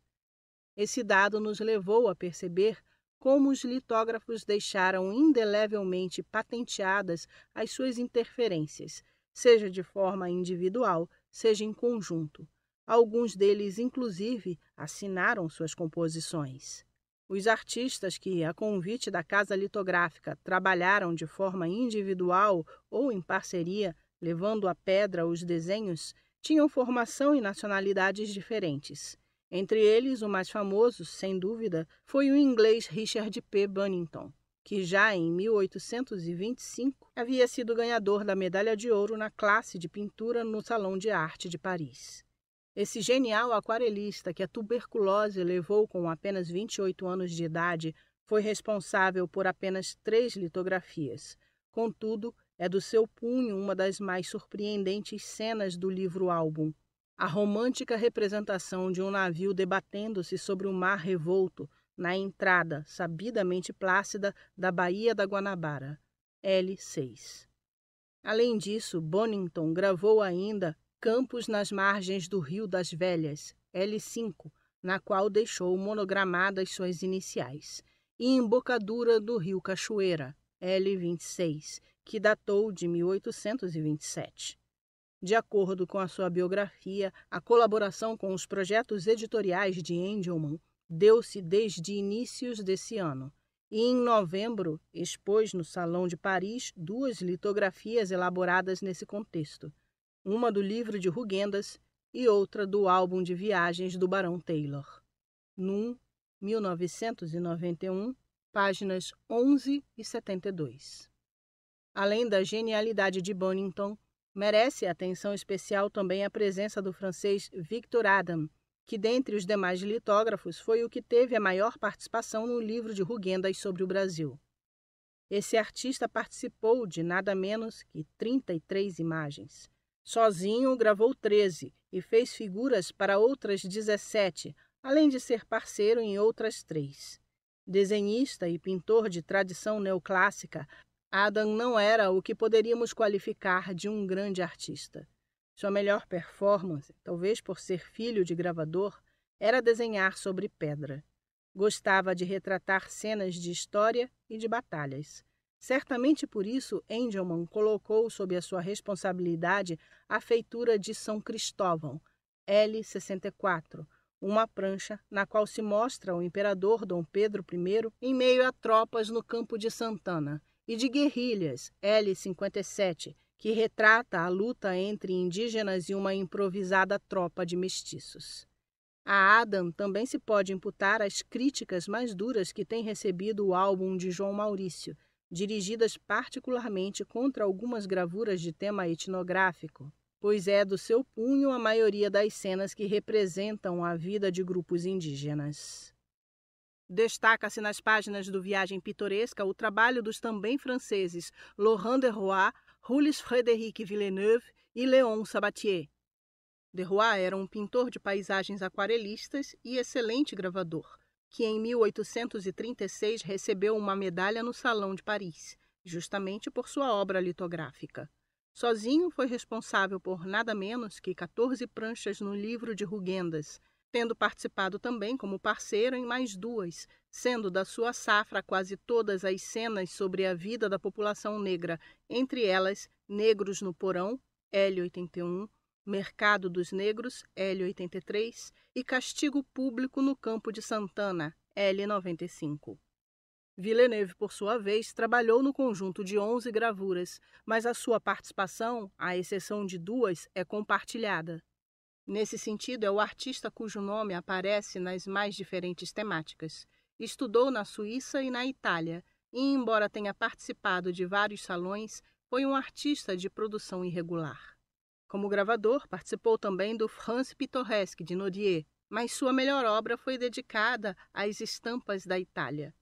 Esse dado nos levou a perceber como os litógrafos deixaram indelevelmente patenteadas as suas interferências, seja de forma individual, seja em conjunto. Alguns deles, inclusive, assinaram suas composições. Os artistas que, a convite da casa litográfica, trabalharam de forma individual ou em parceria, levando à pedra os desenhos, tinham formação e nacionalidades diferentes. Entre eles, o mais famoso, sem dúvida, foi o inglês Richard P. Bunnington, que já em 1825 havia sido ganhador da medalha de ouro na classe de pintura no Salão de Arte de Paris. Esse genial aquarelista que a tuberculose levou com apenas 28 anos de idade foi responsável por apenas 3 litografias. Contudo, é do seu punho uma das mais surpreendentes cenas do livro-álbum. A romântica representação de um navio debatendo-se sobre o mar revolto na entrada, sabidamente plácida, da Baía da Guanabara, L6. Além disso, Bunnington gravou ainda Campos nas margens do Rio das Velhas, L5, na qual deixou monogramadas suas iniciais, e Embocadura do Rio Cachoeira, L26, que datou de 1827. De acordo com a sua biografia, a colaboração com os projetos editoriais de Engelmann deu-se desde inícios desse ano. E em novembro expôs no Salão de Paris 2 litografias elaboradas nesse contexto, uma do livro de Rugendas e outra do álbum de viagens do Barão Taylor. Num, 1991, páginas 11 e 72. Além da genialidade de Bonington, merece atenção especial também a presença do francês Victor Adam, que dentre os demais litógrafos foi o que teve a maior participação no livro de Rugendas sobre o Brasil. Esse artista participou de nada menos que 33 imagens. Sozinho gravou 13 e fez figuras para outras 17, além de ser parceiro em outras 3. Desenhista e pintor de tradição neoclássica, Adam não era o que poderíamos qualificar de um grande artista. Sua melhor performance, talvez por ser filho de gravador, era desenhar sobre pedra. Gostava de retratar cenas de história e de batalhas. Certamente por isso, Engelmann colocou sob a sua responsabilidade a feitura de São Cristóvão, L64, uma prancha na qual se mostra o imperador Dom Pedro I em meio a tropas no campo de Santana, e de Guerrilhas, L57, que retrata a luta entre indígenas e uma improvisada tropa de mestiços. A Adam também se pode imputar as críticas mais duras que tem recebido o álbum de João Maurício, dirigidas particularmente contra algumas gravuras de tema etnográfico, pois é do seu punho a maioria das cenas que representam a vida de grupos indígenas. Destaca-se nas páginas do Viagem Pitoresca o trabalho dos também franceses Laurent de Roy, Jules Frédéric Villeneuve e Léon Sabatier. De Roy era um pintor de paisagens aquarelistas e excelente gravador, que em 1836 recebeu uma medalha no Salão de Paris, justamente por sua obra litográfica. Sozinho foi responsável por nada menos que 14 pranchas no livro de Rugendas, tendo participado também como parceiro em mais 2, sendo da sua safra quase todas as cenas sobre a vida da população negra, entre elas Negros no Porão, L81, Mercado dos Negros, L83, e Castigo Público no Campo de Santana, L95. Villeneuve, por sua vez, trabalhou no conjunto de 11 gravuras, mas a sua participação, à exceção de 2, é compartilhada. Nesse sentido, é o artista cujo nome aparece nas mais diferentes temáticas. Estudou na Suíça e na Itália, e, embora tenha participado de vários salões, foi um artista de produção irregular. Como gravador, participou também do France Pittoresque de Nodier, mas sua melhor obra foi dedicada às estampas da Itália.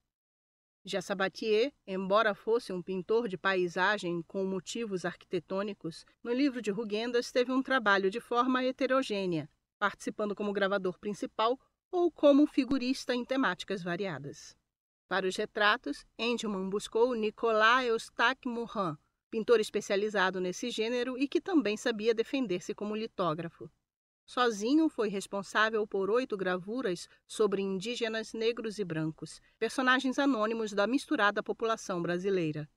Já Sabatier, embora fosse um pintor de paisagem com motivos arquitetônicos, no livro de Rugendas teve um trabalho de forma heterogênea, participando como gravador principal ou como figurista em temáticas variadas. Para os retratos, Engelmann buscou Nicolas Eustache Morin, pintor especializado nesse gênero e que também sabia defender-se como litógrafo. Sozinho foi responsável por 8 gravuras sobre indígenas negros e brancos, personagens anônimos da misturada população brasileira.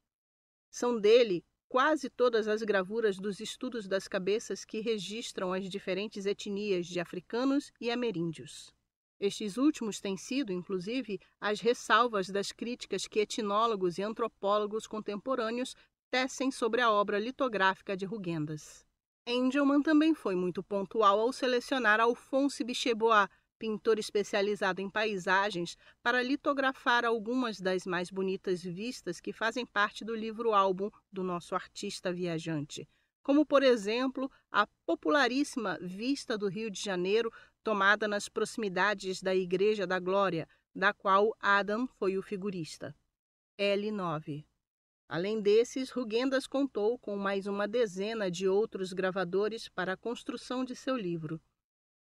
São dele quase todas as gravuras dos estudos das cabeças que registram as diferentes etnias de africanos e ameríndios. Estes últimos têm sido, inclusive, as ressalvas das críticas que etnólogos e antropólogos contemporâneos tecem sobre a obra litográfica de Rugendas. Engelmann também foi muito pontual ao selecionar Alphonse Bichebois, pintor especializado em paisagens, para litografar algumas das mais bonitas vistas que fazem parte do livro-álbum do nosso artista viajante, como, por exemplo, a popularíssima Vista do Rio de Janeiro, tomada nas proximidades da Igreja da Glória, da qual Adam foi o figurista. L9. Além desses, Rugendas contou com mais uma dezena de outros gravadores para a construção de seu livro.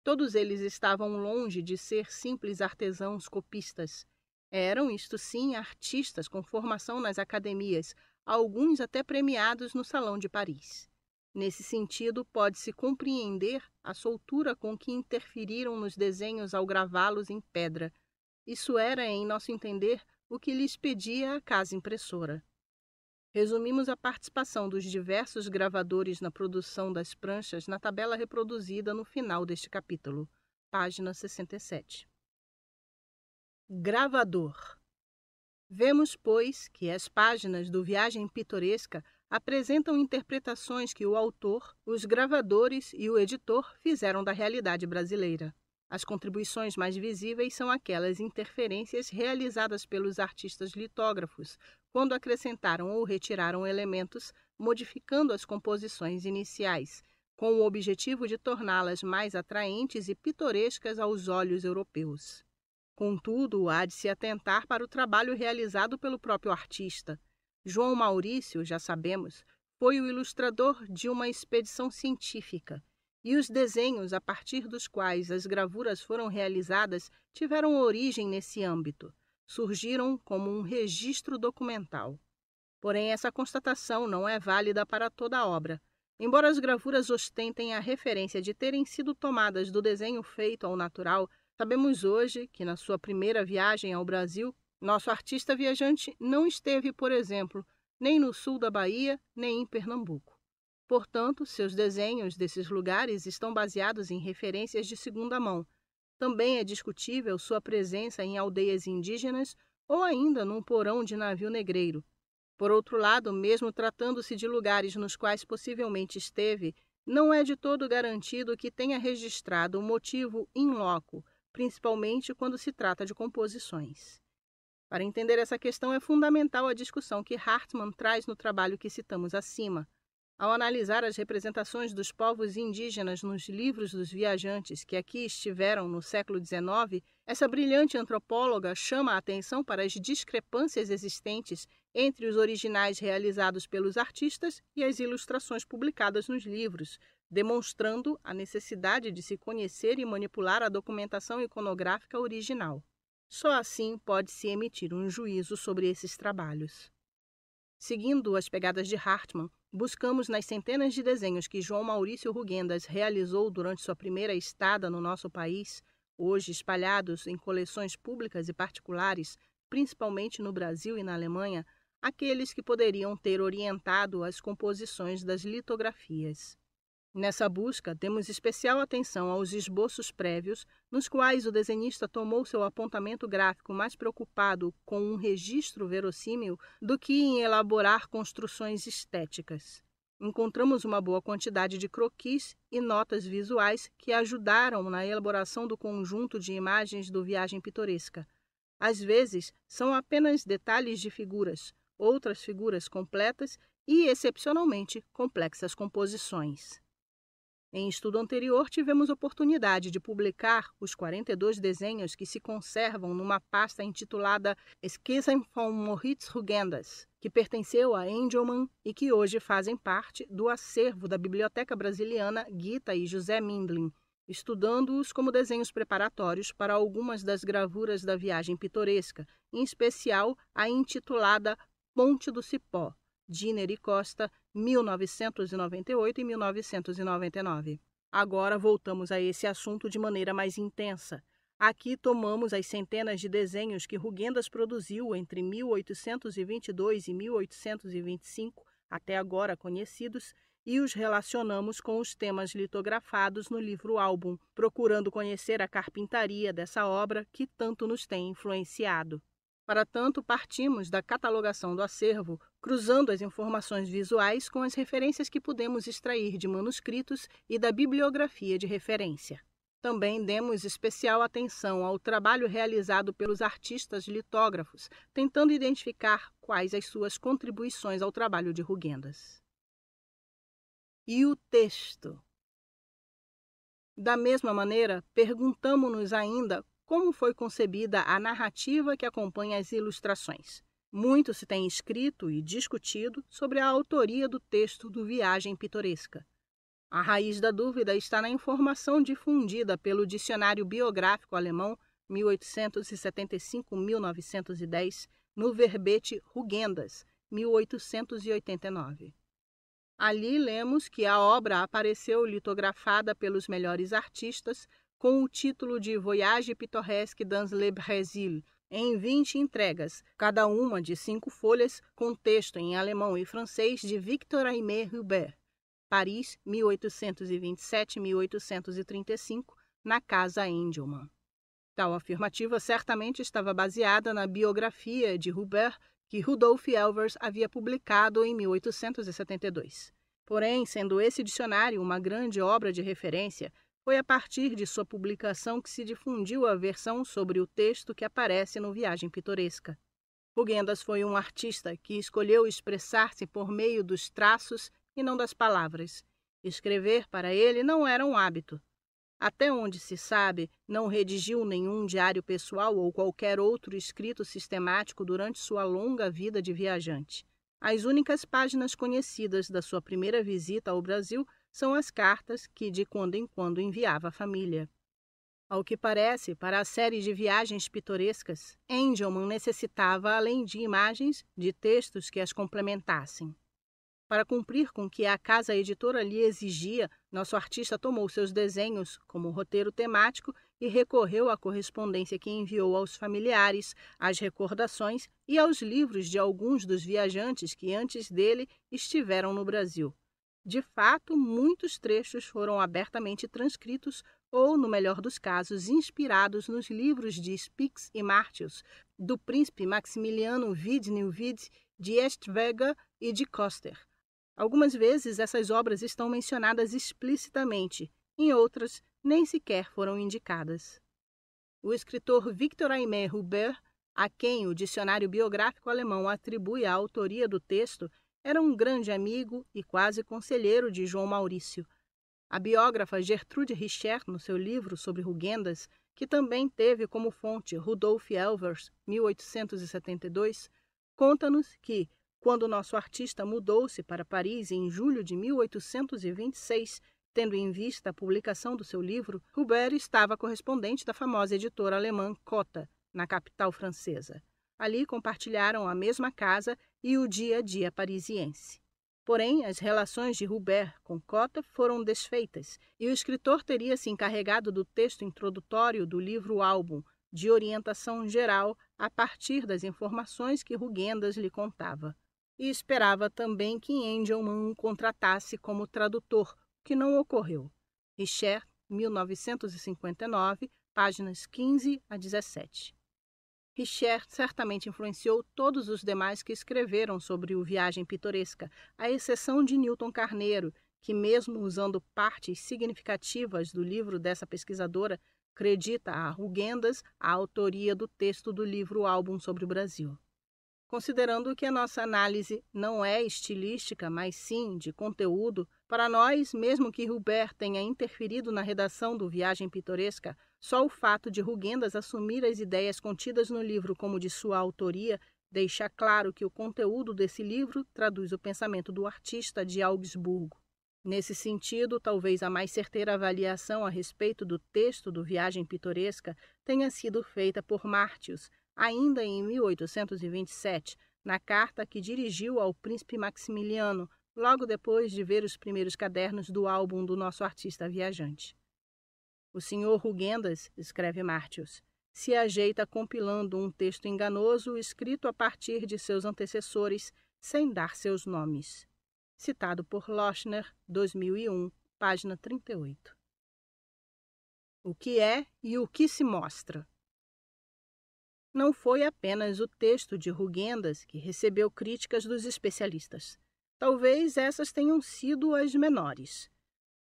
Todos eles estavam longe de ser simples artesãos copistas. Eram, isto sim, artistas com formação nas academias, alguns até premiados no Salão de Paris. Nesse sentido, pode-se compreender a soltura com que interferiram nos desenhos ao gravá-los em pedra. Isso era, em nosso entender, o que lhes pedia a casa impressora. Resumimos a participação dos diversos gravadores na produção das pranchas na tabela reproduzida no final deste capítulo, página 67. Gravador. Vemos, pois, que as páginas do Viagem Pitoresca apresentam interpretações que o autor, os gravadores e o editor fizeram da realidade brasileira. As contribuições mais visíveis são aquelas interferências realizadas pelos artistas litógrafos, quando acrescentaram ou retiraram elementos, modificando as composições iniciais, com o objetivo de torná-las mais atraentes e pitorescas aos olhos europeus. Contudo, há de se atentar para o trabalho realizado pelo próprio artista. João Maurício, já sabemos, foi o ilustrador de uma expedição científica, e os desenhos a partir dos quais as gravuras foram realizadas tiveram origem nesse âmbito, surgiram como um registro documental. Porém, essa constatação não é válida para toda a obra. Embora as gravuras ostentem a referência de terem sido tomadas do desenho feito ao natural, sabemos hoje que, na sua primeira viagem ao Brasil, nosso artista viajante não esteve, por exemplo, nem no sul da Bahia, nem em Pernambuco. Portanto, seus desenhos desses lugares estão baseados em referências de segunda mão. Também é discutível sua presença em aldeias indígenas ou ainda num porão de navio negreiro. Por outro lado, mesmo tratando-se de lugares nos quais possivelmente esteve, não é de todo garantido que tenha registrado o motivo in loco, principalmente quando se trata de composições. Para entender essa questão é fundamental a discussão que Hartmann traz no trabalho que citamos acima. Ao analisar as representações dos povos indígenas nos livros dos viajantes que aqui estiveram no século XIX, essa brilhante antropóloga chama a atenção para as discrepâncias existentes entre os originais realizados pelos artistas e as ilustrações publicadas nos livros, demonstrando a necessidade de se conhecer e manipular a documentação iconográfica original. Só assim pode-se emitir um juízo sobre esses trabalhos. Seguindo as pegadas de Hartmann, buscamos nas centenas de desenhos que João Maurício Rugendas realizou durante sua primeira estada no nosso país, hoje espalhados em coleções públicas e particulares, principalmente no Brasil e na Alemanha, aqueles que poderiam ter orientado as composições das litografias. Nessa busca, demos especial atenção aos esboços prévios, nos quais o desenhista tomou seu apontamento gráfico mais preocupado com um registro verossímil do que em elaborar construções estéticas. Encontramos uma boa quantidade de croquis e notas visuais que ajudaram na elaboração do conjunto de imagens do Viagem Pitoresca. Às vezes, são apenas detalhes de figuras, outras figuras completas e, excepcionalmente, complexas composições. Em estudo anterior, tivemos oportunidade de publicar os 42 desenhos que se conservam numa pasta intitulada Skizzen von Moritz Rugendas, que pertenceu a Engelmann e que hoje fazem parte do acervo da Biblioteca Brasiliana Gita e José Mindlin, estudando-os como desenhos preparatórios para algumas das gravuras da Viagem Pitoresca, em especial a intitulada Ponte do Cipó, Diner e Costa, 1998 e 1999. Agora voltamos a esse assunto de maneira mais intensa. Aqui tomamos as centenas de desenhos que Rugendas produziu entre 1822 e 1825, até agora conhecidos, e os relacionamos com os temas litografados no livro-álbum, procurando conhecer a carpintaria dessa obra que tanto nos tem influenciado. Para tanto, partimos da catalogação do acervo, cruzando as informações visuais com as referências que pudemos extrair de manuscritos e da bibliografia de referência. Também demos especial atenção ao trabalho realizado pelos artistas litógrafos, tentando identificar quais as suas contribuições ao trabalho de Rugendas. E o texto? Da mesma maneira, perguntamo-nos ainda como foi concebida a narrativa que acompanha as ilustrações. Muito se tem escrito e discutido sobre a autoria do texto do Viagem Pitoresca. A raiz da dúvida está na informação difundida pelo Dicionário Biográfico Alemão 1875-1910, no verbete Rugendas, 1889. Ali lemos que a obra apareceu litografada pelos melhores artistas com o título de Voyage pittoresque dans le Brésil, em 20 entregas, cada uma de 5 folhas, com texto em alemão e francês de Victor-Aimé Hubert, Paris, 1827-1835, na Casa Engelmann. Tal afirmativa certamente estava baseada na biografia de Hubert que Rudolf Elvers havia publicado em 1872. Porém, sendo esse dicionário uma grande obra de referência, foi a partir de sua publicação que se difundiu a versão sobre o texto que aparece no Viagem Pitoresca. Rugendas foi um artista que escolheu expressar-se por meio dos traços e não das palavras. Escrever para ele não era um hábito. Até onde se sabe, não redigiu nenhum diário pessoal ou qualquer outro escrito sistemático durante sua longa vida de viajante. As únicas páginas conhecidas da sua primeira visita ao Brasil são as cartas que de quando em quando enviava à família. Ao que parece, para a série de viagens pitorescas, Engelmann necessitava, além de imagens, de textos que as complementassem. Para cumprir com o que a casa editora lhe exigia, nosso artista tomou seus desenhos como roteiro temático e recorreu à correspondência que enviou aos familiares, às recordações e aos livros de alguns dos viajantes que antes dele estiveram no Brasil. De fato, muitos trechos foram abertamente transcritos ou, no melhor dos casos, inspirados nos livros de Spix e Martius, do príncipe Maximiliano Wied-Neuwied, de Eestwege e de Coster. Algumas vezes essas obras estão mencionadas explicitamente, em outras nem sequer foram indicadas. O escritor Victor-Aimé Hubert, a quem o dicionário biográfico alemão atribui a autoria do texto, era um grande amigo e quase conselheiro de João Maurício. A biógrafa Gertrude Richer, no seu livro sobre Rugendas, que também teve como fonte Rudolf Elvers, 1872, conta-nos que, quando nosso artista mudou-se para Paris em julho de 1826, tendo em vista a publicação do seu livro, Hubert estava correspondente da famosa editora alemã Cotta, na capital francesa. Ali compartilharam a mesma casa e o dia a dia parisiense. Porém, as relações de Hubert com Cotta foram desfeitas e o escritor teria se encarregado do texto introdutório do livro-álbum, de orientação geral a partir das informações que Rugendas lhe contava. E esperava também que Engelmann o contratasse como tradutor, o que não ocorreu. Richer, 1959, páginas 15 a 17. Richer certamente influenciou todos os demais que escreveram sobre o Viagem Pitoresca, à exceção de Newton Carneiro, que, mesmo usando partes significativas do livro dessa pesquisadora, acredita a Rugendas a autoria do texto do livro-álbum sobre o Brasil. Considerando que a nossa análise não é estilística, mas sim de conteúdo, para nós, mesmo que Hubert tenha interferido na redação do Viagem Pitoresca, só o fato de Rugendas assumir as ideias contidas no livro como de sua autoria deixa claro que o conteúdo desse livro traduz o pensamento do artista de Augsburgo. Nesse sentido, talvez a mais certeira avaliação a respeito do texto do Viagem Pitoresca tenha sido feita por Martius, ainda em 1827, na carta que dirigiu ao príncipe Maximiliano, logo depois de ver os primeiros cadernos do álbum do nosso artista viajante. O senhor Rugendas, escreve Martius, se ajeita compilando um texto enganoso escrito a partir de seus antecessores, sem dar seus nomes. Citado por Lochner, 2001, página 38. O que é e o que se mostra? Não foi apenas o texto de Rugendas que recebeu críticas dos especialistas. Talvez essas tenham sido as menores.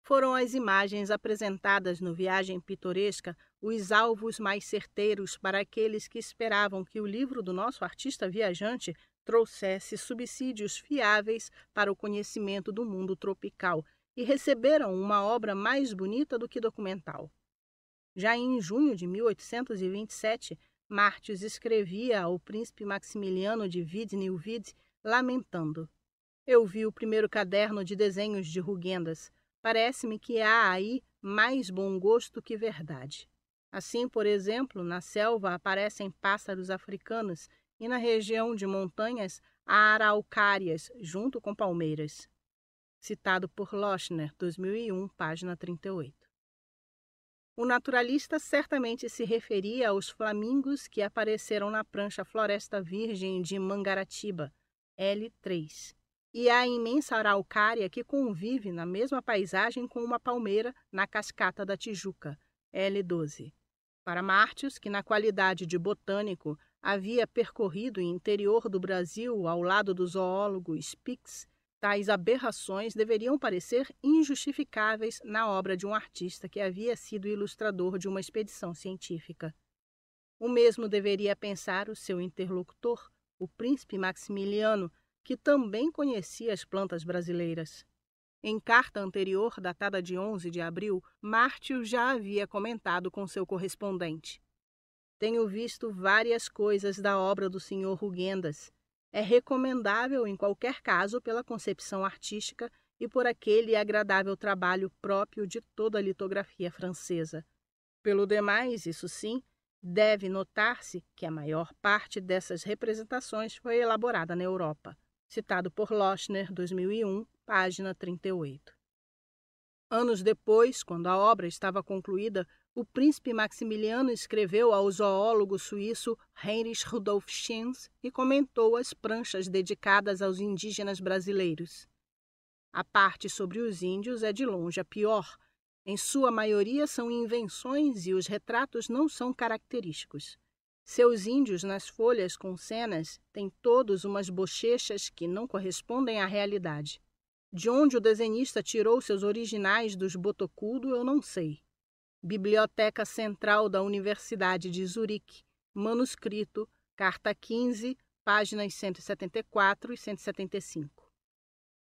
Foram as imagens apresentadas no Viagem Pitoresca os alvos mais certeiros para aqueles que esperavam que o livro do nosso artista viajante trouxesse subsídios fiáveis para o conhecimento do mundo tropical e receberam uma obra mais bonita do que documental. Já em junho de 1827, Martius escrevia ao príncipe Maximiliano de Wied-Neuwied, lamentando: Eu vi o primeiro caderno de desenhos de Rugendas. Parece-me que há aí mais bom gosto que verdade. Assim, por exemplo, na selva aparecem pássaros africanos e na região de montanhas há araucárias junto com palmeiras. Citado por Lochner, 2001, página 38. O naturalista certamente se referia aos flamingos que apareceram na prancha Floresta Virgem de Mangaratiba, L3, e à imensa araucária que convive na mesma paisagem com uma palmeira na Cascata da Tijuca, L12. Para Martius, que na qualidade de botânico havia percorrido o interior do Brasil ao lado do zoólogo Spix, tais aberrações deveriam parecer injustificáveis na obra de um artista que havia sido ilustrador de uma expedição científica. O mesmo deveria pensar o seu interlocutor, o príncipe Maximiliano, que também conhecia as plantas brasileiras. Em carta anterior, datada de 11 de abril, Martius já havia comentado com seu correspondente: "Tenho visto várias coisas da obra do Sr. Rugendas. É recomendável em qualquer caso pela concepção artística e por aquele agradável trabalho próprio de toda a litografia francesa. Pelo demais, isso sim, deve notar-se que a maior parte dessas representações foi elaborada na Europa." Citado por Lochner, 2001, página 38. Anos depois, quando a obra estava concluída, o príncipe Maximiliano escreveu ao zoólogo suíço Heinrich Rudolf Schinz e comentou as pranchas dedicadas aos indígenas brasileiros. A parte sobre os índios é de longe a pior. Em sua maioria são invenções e os retratos não são característicos. Seus índios nas folhas com cenas têm todos umas bochechas que não correspondem à realidade. De onde o desenhista tirou seus originais dos botocudo, eu não sei. Biblioteca Central da Universidade de Zurique, manuscrito, carta 15, páginas 174 e 175.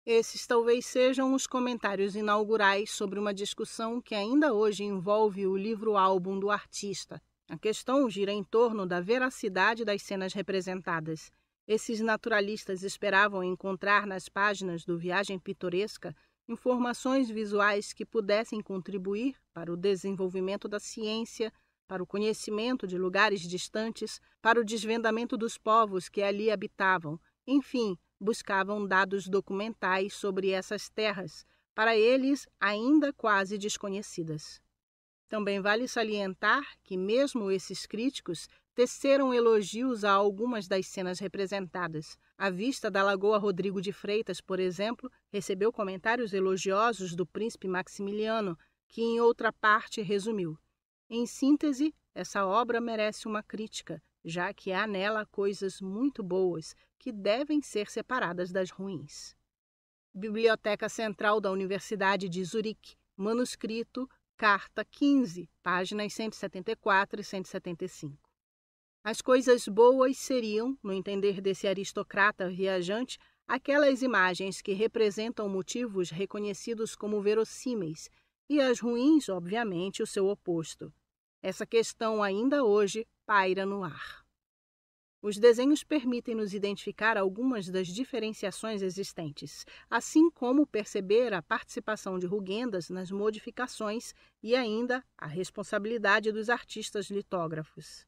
Esses talvez sejam os comentários inaugurais sobre uma discussão que ainda hoje envolve o livro-álbum do artista. A questão gira em torno da veracidade das cenas representadas. Esses naturalistas esperavam encontrar nas páginas do Viagem Pitoresca informações visuais que pudessem contribuir para o desenvolvimento da ciência, para o conhecimento de lugares distantes, para o desvendamento dos povos que ali habitavam. Enfim, buscavam dados documentais sobre essas terras, para eles ainda quase desconhecidas. Também vale salientar que mesmo esses críticos teceram elogios a algumas das cenas representadas. A vista da Lagoa Rodrigo de Freitas, por exemplo, recebeu comentários elogiosos do príncipe Maximiliano, que em outra parte resumiu: "Em síntese, essa obra merece uma crítica, já que há nela coisas muito boas que devem ser separadas das ruins." Biblioteca Central da Universidade de Zurique, manuscrito, carta 15, páginas 174 e 175. As coisas boas seriam, no entender desse aristocrata viajante, aquelas imagens que representam motivos reconhecidos como verossímeis, e as ruins, obviamente, o seu oposto. Essa questão ainda hoje paira no ar. Os desenhos permitem-nos identificar algumas das diferenciações existentes, assim como perceber a participação de Rugendas nas modificações e ainda a responsabilidade dos artistas litógrafos.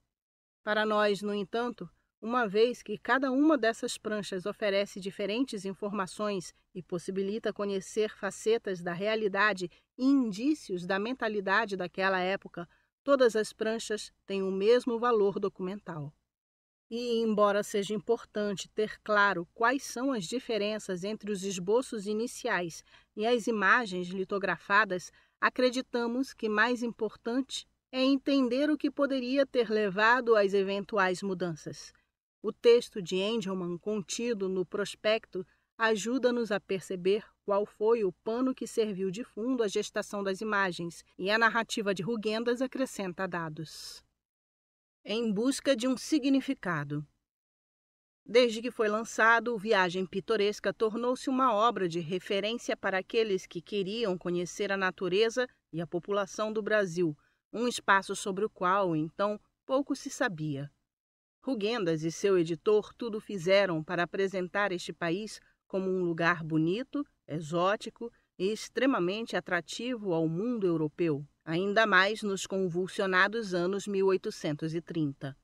Para nós, no entanto, uma vez que cada uma dessas pranchas oferece diferentes informações e possibilita conhecer facetas da realidade e indícios da mentalidade daquela época, todas as pranchas têm o mesmo valor documental. E, embora seja importante ter claro quais são as diferenças entre os esboços iniciais e as imagens litografadas, acreditamos que mais importante é entender o que poderia ter levado às eventuais mudanças. O texto de Engelmann contido no prospecto ajuda-nos a perceber qual foi o pano que serviu de fundo à gestação das imagens, e a narrativa de Rugendas acrescenta dados. Em busca de um significado. Desde que foi lançado, o Viagem Pitoresca tornou-se uma obra de referência para aqueles que queriam conhecer a natureza e a população do Brasil, um espaço sobre o qual, então, pouco se sabia. Rugendas e seu editor tudo fizeram para apresentar este país como um lugar bonito, exótico e extremamente atrativo ao mundo europeu, ainda mais nos convulsionados anos 1830.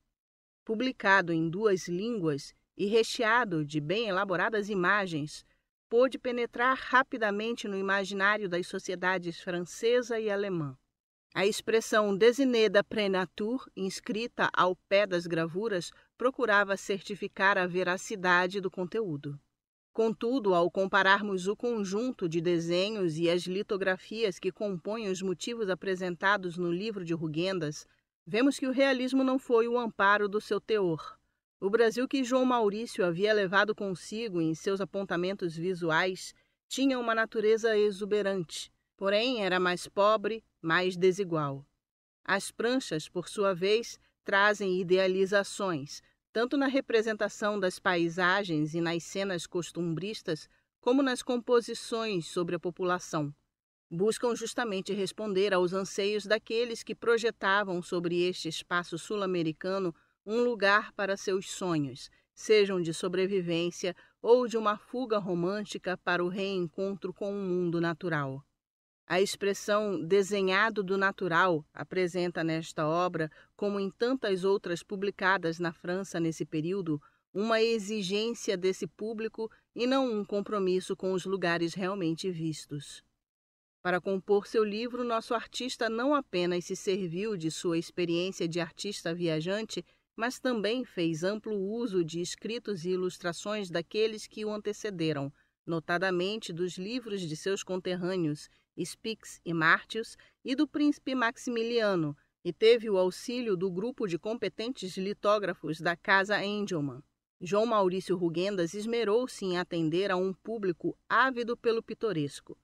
Publicado em 2 línguas e recheado de bem elaboradas imagens, pôde penetrar rapidamente no imaginário das sociedades francesa e alemã. A expressão dessiné d'après nature, inscrita ao pé das gravuras, procurava certificar a veracidade do conteúdo. Contudo, ao compararmos o conjunto de desenhos e as litografias que compõem os motivos apresentados no livro de Rugendas, vemos que o realismo não foi o amparo do seu teor. O Brasil que João Maurício havia levado consigo em seus apontamentos visuais tinha uma natureza exuberante, porém era mais pobre, mais desigual. As pranchas, por sua vez, trazem idealizações, tanto na representação das paisagens e nas cenas costumbristas, como nas composições sobre a população. Buscam justamente responder aos anseios daqueles que projetavam sobre este espaço sul-americano um lugar para seus sonhos, sejam de sobrevivência ou de uma fuga romântica para o reencontro com o mundo natural. A expressão desenhado do natural apresenta nesta obra, como em tantas outras publicadas na França nesse período, uma exigência desse público e não um compromisso com os lugares realmente vistos. Para compor seu livro, nosso artista não apenas se serviu de sua experiência de artista viajante, mas também fez amplo uso de escritos e ilustrações daqueles que o antecederam, notadamente dos livros de seus conterrâneos, Spix e Martius, e do príncipe Maximiliano, e teve o auxílio do grupo de competentes litógrafos da Casa Engelmann. João Maurício Rugendas esmerou-se em atender a um público ávido pelo pitoresco.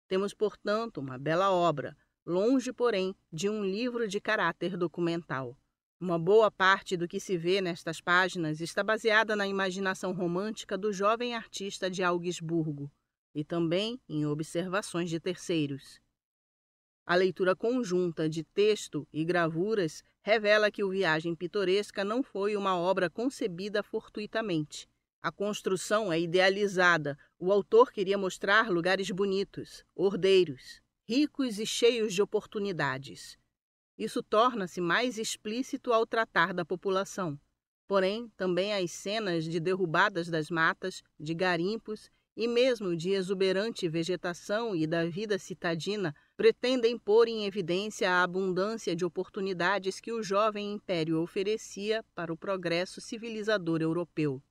Temos, portanto, uma bela obra, longe, porém, de um livro de caráter documental. Uma boa parte do que se vê nestas páginas está baseada na imaginação romântica do jovem artista de Augsburgo e também em observações de terceiros. A leitura conjunta de texto e gravuras revela que o Viagem Pitoresca não foi uma obra concebida fortuitamente. A construção é idealizada. O autor queria mostrar lugares bonitos, ordeiros, ricos e cheios de oportunidades. Isso torna-se mais explícito ao tratar da população. Porém, também as cenas de derrubadas das matas, de garimpos e mesmo de exuberante vegetação e da vida citadina pretendem pôr em evidência a abundância de oportunidades que o jovem império oferecia para o progresso civilizador europeu.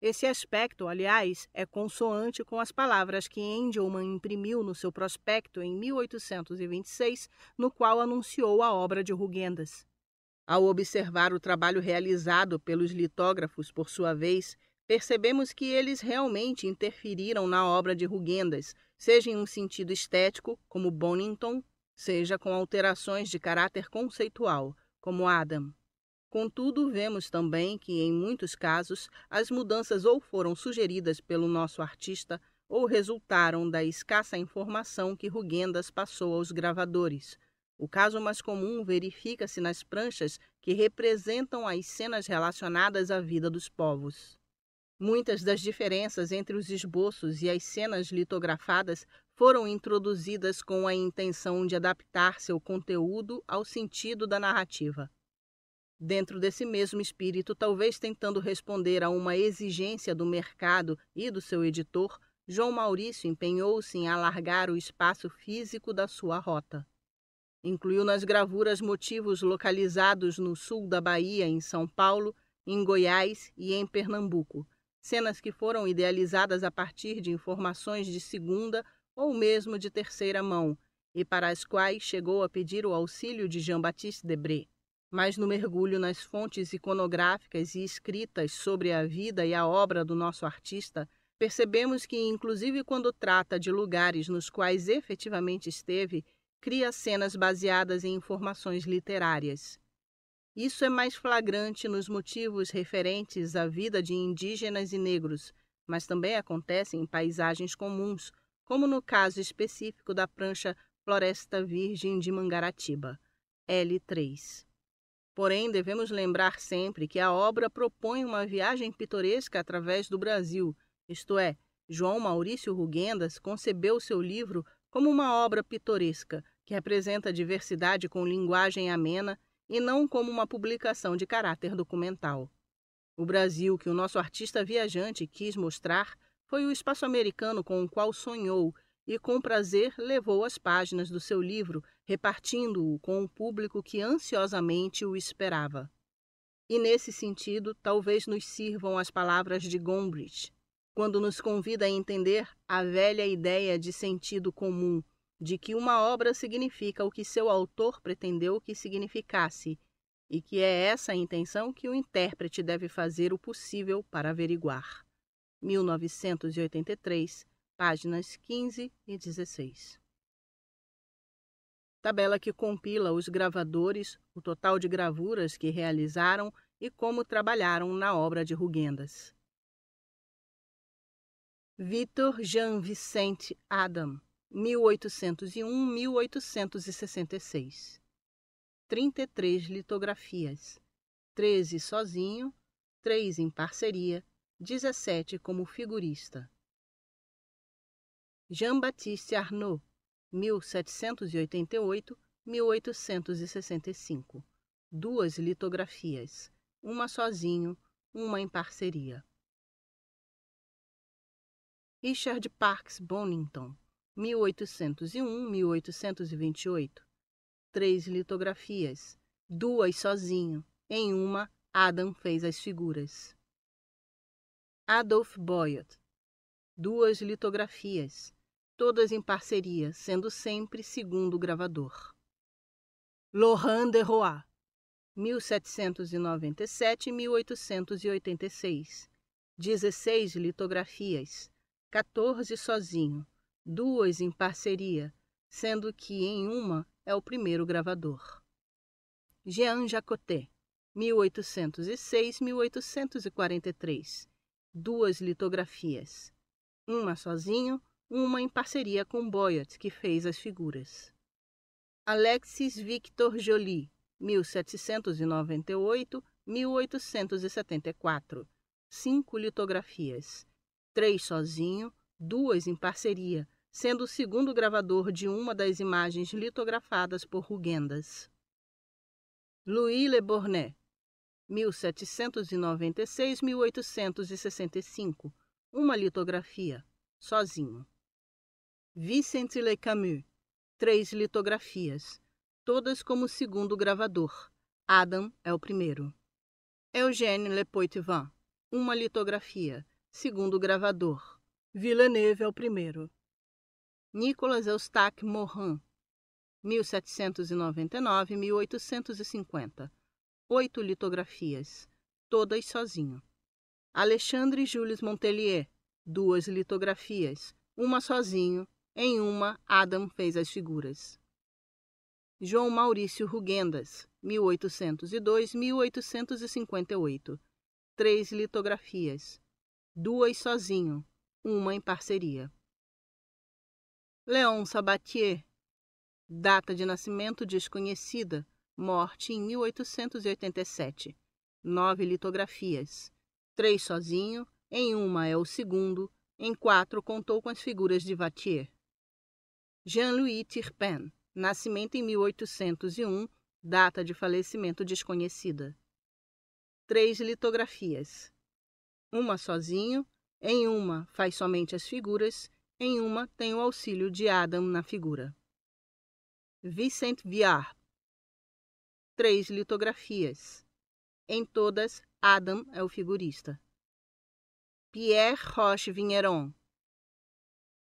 Esse aspecto, aliás, é consoante com as palavras que Engelmann imprimiu no seu prospecto em 1826, no qual anunciou a obra de Rugendas. Ao observar o trabalho realizado pelos litógrafos, por sua vez, percebemos que eles realmente interferiram na obra de Rugendas, seja em um sentido estético, como Bonington, seja com alterações de caráter conceitual, como Adam. Contudo, vemos também que, em muitos casos, as mudanças ou foram sugeridas pelo nosso artista ou resultaram da escassa informação que Rugendas passou aos gravadores. O caso mais comum verifica-se nas pranchas que representam as cenas relacionadas à vida dos povos. Muitas das diferenças entre os esboços e as cenas litografadas foram introduzidas com a intenção de adaptar seu conteúdo ao sentido da narrativa. Dentro desse mesmo espírito, talvez tentando responder a uma exigência do mercado e do seu editor, João Maurício empenhou-se em alargar o espaço físico da sua rota. Incluiu nas gravuras motivos localizados no sul da Bahia, em São Paulo, em Goiás e em Pernambuco, cenas que foram idealizadas a partir de informações de segunda ou mesmo de terceira mão, e para as quais chegou a pedir o auxílio de Jean-Baptiste Debré. Mas no mergulho nas fontes iconográficas e escritas sobre a vida e a obra do nosso artista, percebemos que, inclusive quando trata de lugares nos quais efetivamente esteve, cria cenas baseadas em informações literárias. Isso é mais flagrante nos motivos referentes à vida de indígenas e negros, mas também acontece em paisagens comuns, como no caso específico da prancha Floresta Virgem de Mangaratiba, L3. Porém, devemos lembrar sempre que a obra propõe uma viagem pitoresca através do Brasil, isto é, João Maurício Rugendas concebeu seu livro como uma obra pitoresca, que representa a diversidade com linguagem amena e não como uma publicação de caráter documental. O Brasil que o nosso artista viajante quis mostrar foi o espaço americano com o qual sonhou e com prazer levou as páginas do seu livro, repartindo-o com o público que ansiosamente o esperava. E nesse sentido, talvez nos sirvam as palavras de Gombrich, quando nos convida a entender a velha ideia de sentido comum, de que uma obra significa o que seu autor pretendeu que significasse, e que é essa a intenção que o intérprete deve fazer o possível para averiguar. 1983, páginas 15 e 16. Tabela que compila os gravadores, o total de gravuras que realizaram e como trabalharam na obra de Rugendas. Victor Jean Vicente Adam, 1801-1866. 33 litografias, 13 sozinho, 3 em parceria, 17 como figurista. Jean-Baptiste Arnaud, 1788-1865. 2 litografias, uma sozinho, uma em parceria. Richard Parkes Bonington, 1801-1828. 3 litografias, 2 sozinho, em uma, Adam fez as figuras. Adolphe Boyot, 2 litografias, todas em parceria, sendo sempre segundo gravador. Laurent de Roy, 1797-1886, 16 litografias, 14 sozinho, 2 em parceria, sendo que em uma é o primeiro gravador. Jean Jacotet, 1806-1843, 2 litografias, uma sozinho, uma em parceria com Boyot, que fez as figuras. Alexis Victor Joly, 1798-1874, 5 litografias, 3 sozinho, 2 em parceria, sendo o segundo gravador de uma das imagens litografadas por Rugendas. Louis Le Bornet, 1796-1865, uma litografia, sozinho. Vicente Le Camus, 3 litografias, todas como segundo gravador. Adam é o primeiro. Eugène Le Poitevin, uma litografia, segundo gravador. Villeneuve é o primeiro. Nicolas Eustache Morin, 1799-1850. 8 litografias, todas sozinho. Alexandre Jules Montelier, 2 litografias, uma sozinho, em uma Adam fez as figuras. João Maurício Rugendas, 1802-1858. 3 litografias, 2 sozinho, uma em parceria. Léon Sabatier, data de nascimento desconhecida, morte em 1887. 9 litografias, 3 sozinho, em uma é o segundo, em 4 contou com as figuras de Wattier. Jean-Louis Turpin, nascimento em 1801, data de falecimento desconhecida. 3 litografias, uma sozinho, em uma faz somente as figuras, em uma tem o auxílio de Adam na figura. Vicent Viard, 3 litografias. Em todas, Adam é o figurista. Pierre Roche Vigneron,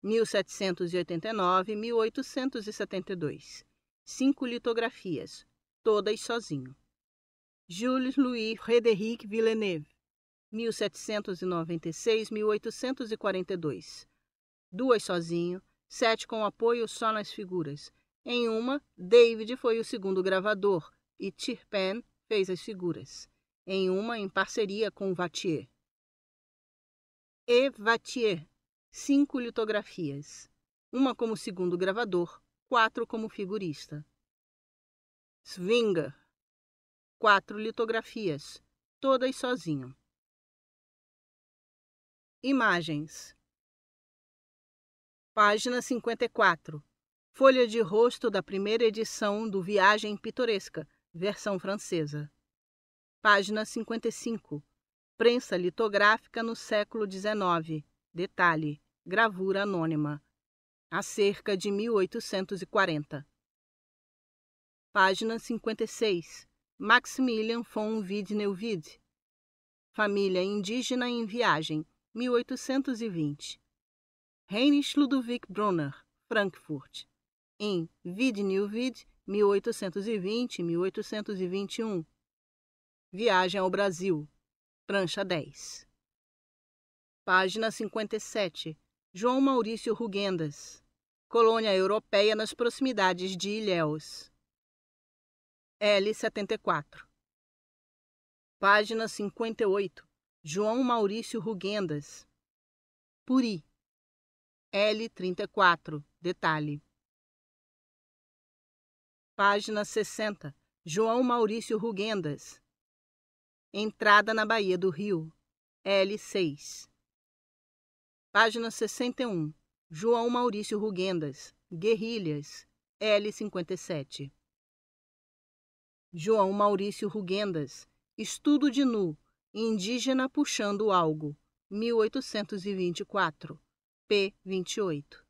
1789-1872. 5 litografias, todas sozinho. Jules Louis Frédéric Villeneuve, 1796-1842. 2 sozinho, 7 com apoio só nas figuras. Em uma, David foi o segundo gravador e Turpin fez as figuras. Em uma, em parceria com Wattier. E. Wattier, 5 litografias. Uma como segundo gravador, 4 como figurista. Swinger, 4 litografias, todas sozinho. Imagens. Página 54. Folha de rosto da primeira edição do Viagem Pitoresca, versão francesa. Página 55. Prensa litográfica no século XIX. Detalhe: gravura anônima. há cerca de 1840. Página 56. Maximilian von Wied-Neuwied. Família indígena em viagem, 1820. Heinrich Ludwig Brunner, Frankfurt. Em Wied-Neuwied, 1820-1821. Viagem ao Brasil, prancha 10. Página 57. João Maurício Rugendas. Colônia europeia nas proximidades de Ilhéus. L74. Página 58. João Maurício Rugendas. Puri. L34. Detalhe. Página 60. João Maurício Rugendas. Entrada na Baía do Rio. L6. Página 61. João Maurício Rugendas. Guerrilhas. L57. João Maurício Rugendas. Estudo de nu. Indígena puxando algo. 1824. P. 28.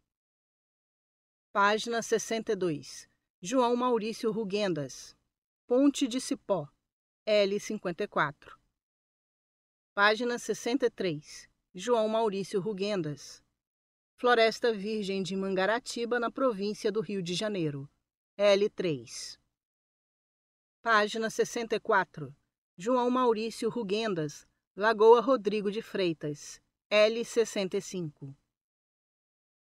Página 62. João Maurício Rugendas. Ponte de Cipó. L54. Página 63. João Maurício Rugendas. Floresta Virgem de Mangaratiba, na província do Rio de Janeiro. L3. Página 64. João Maurício Rugendas. Lagoa Rodrigo de Freitas. L65.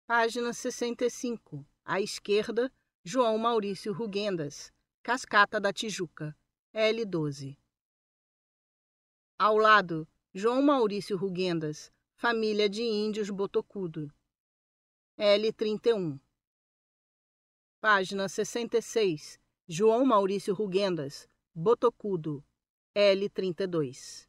Página 65. À esquerda, João Maurício Rugendas. Cascata da Tijuca. L12. Ao lado, João Maurício Rugendas. Família de índios Botocudo. L31. Página 66. João Maurício Rugendas. Botocudo. L32.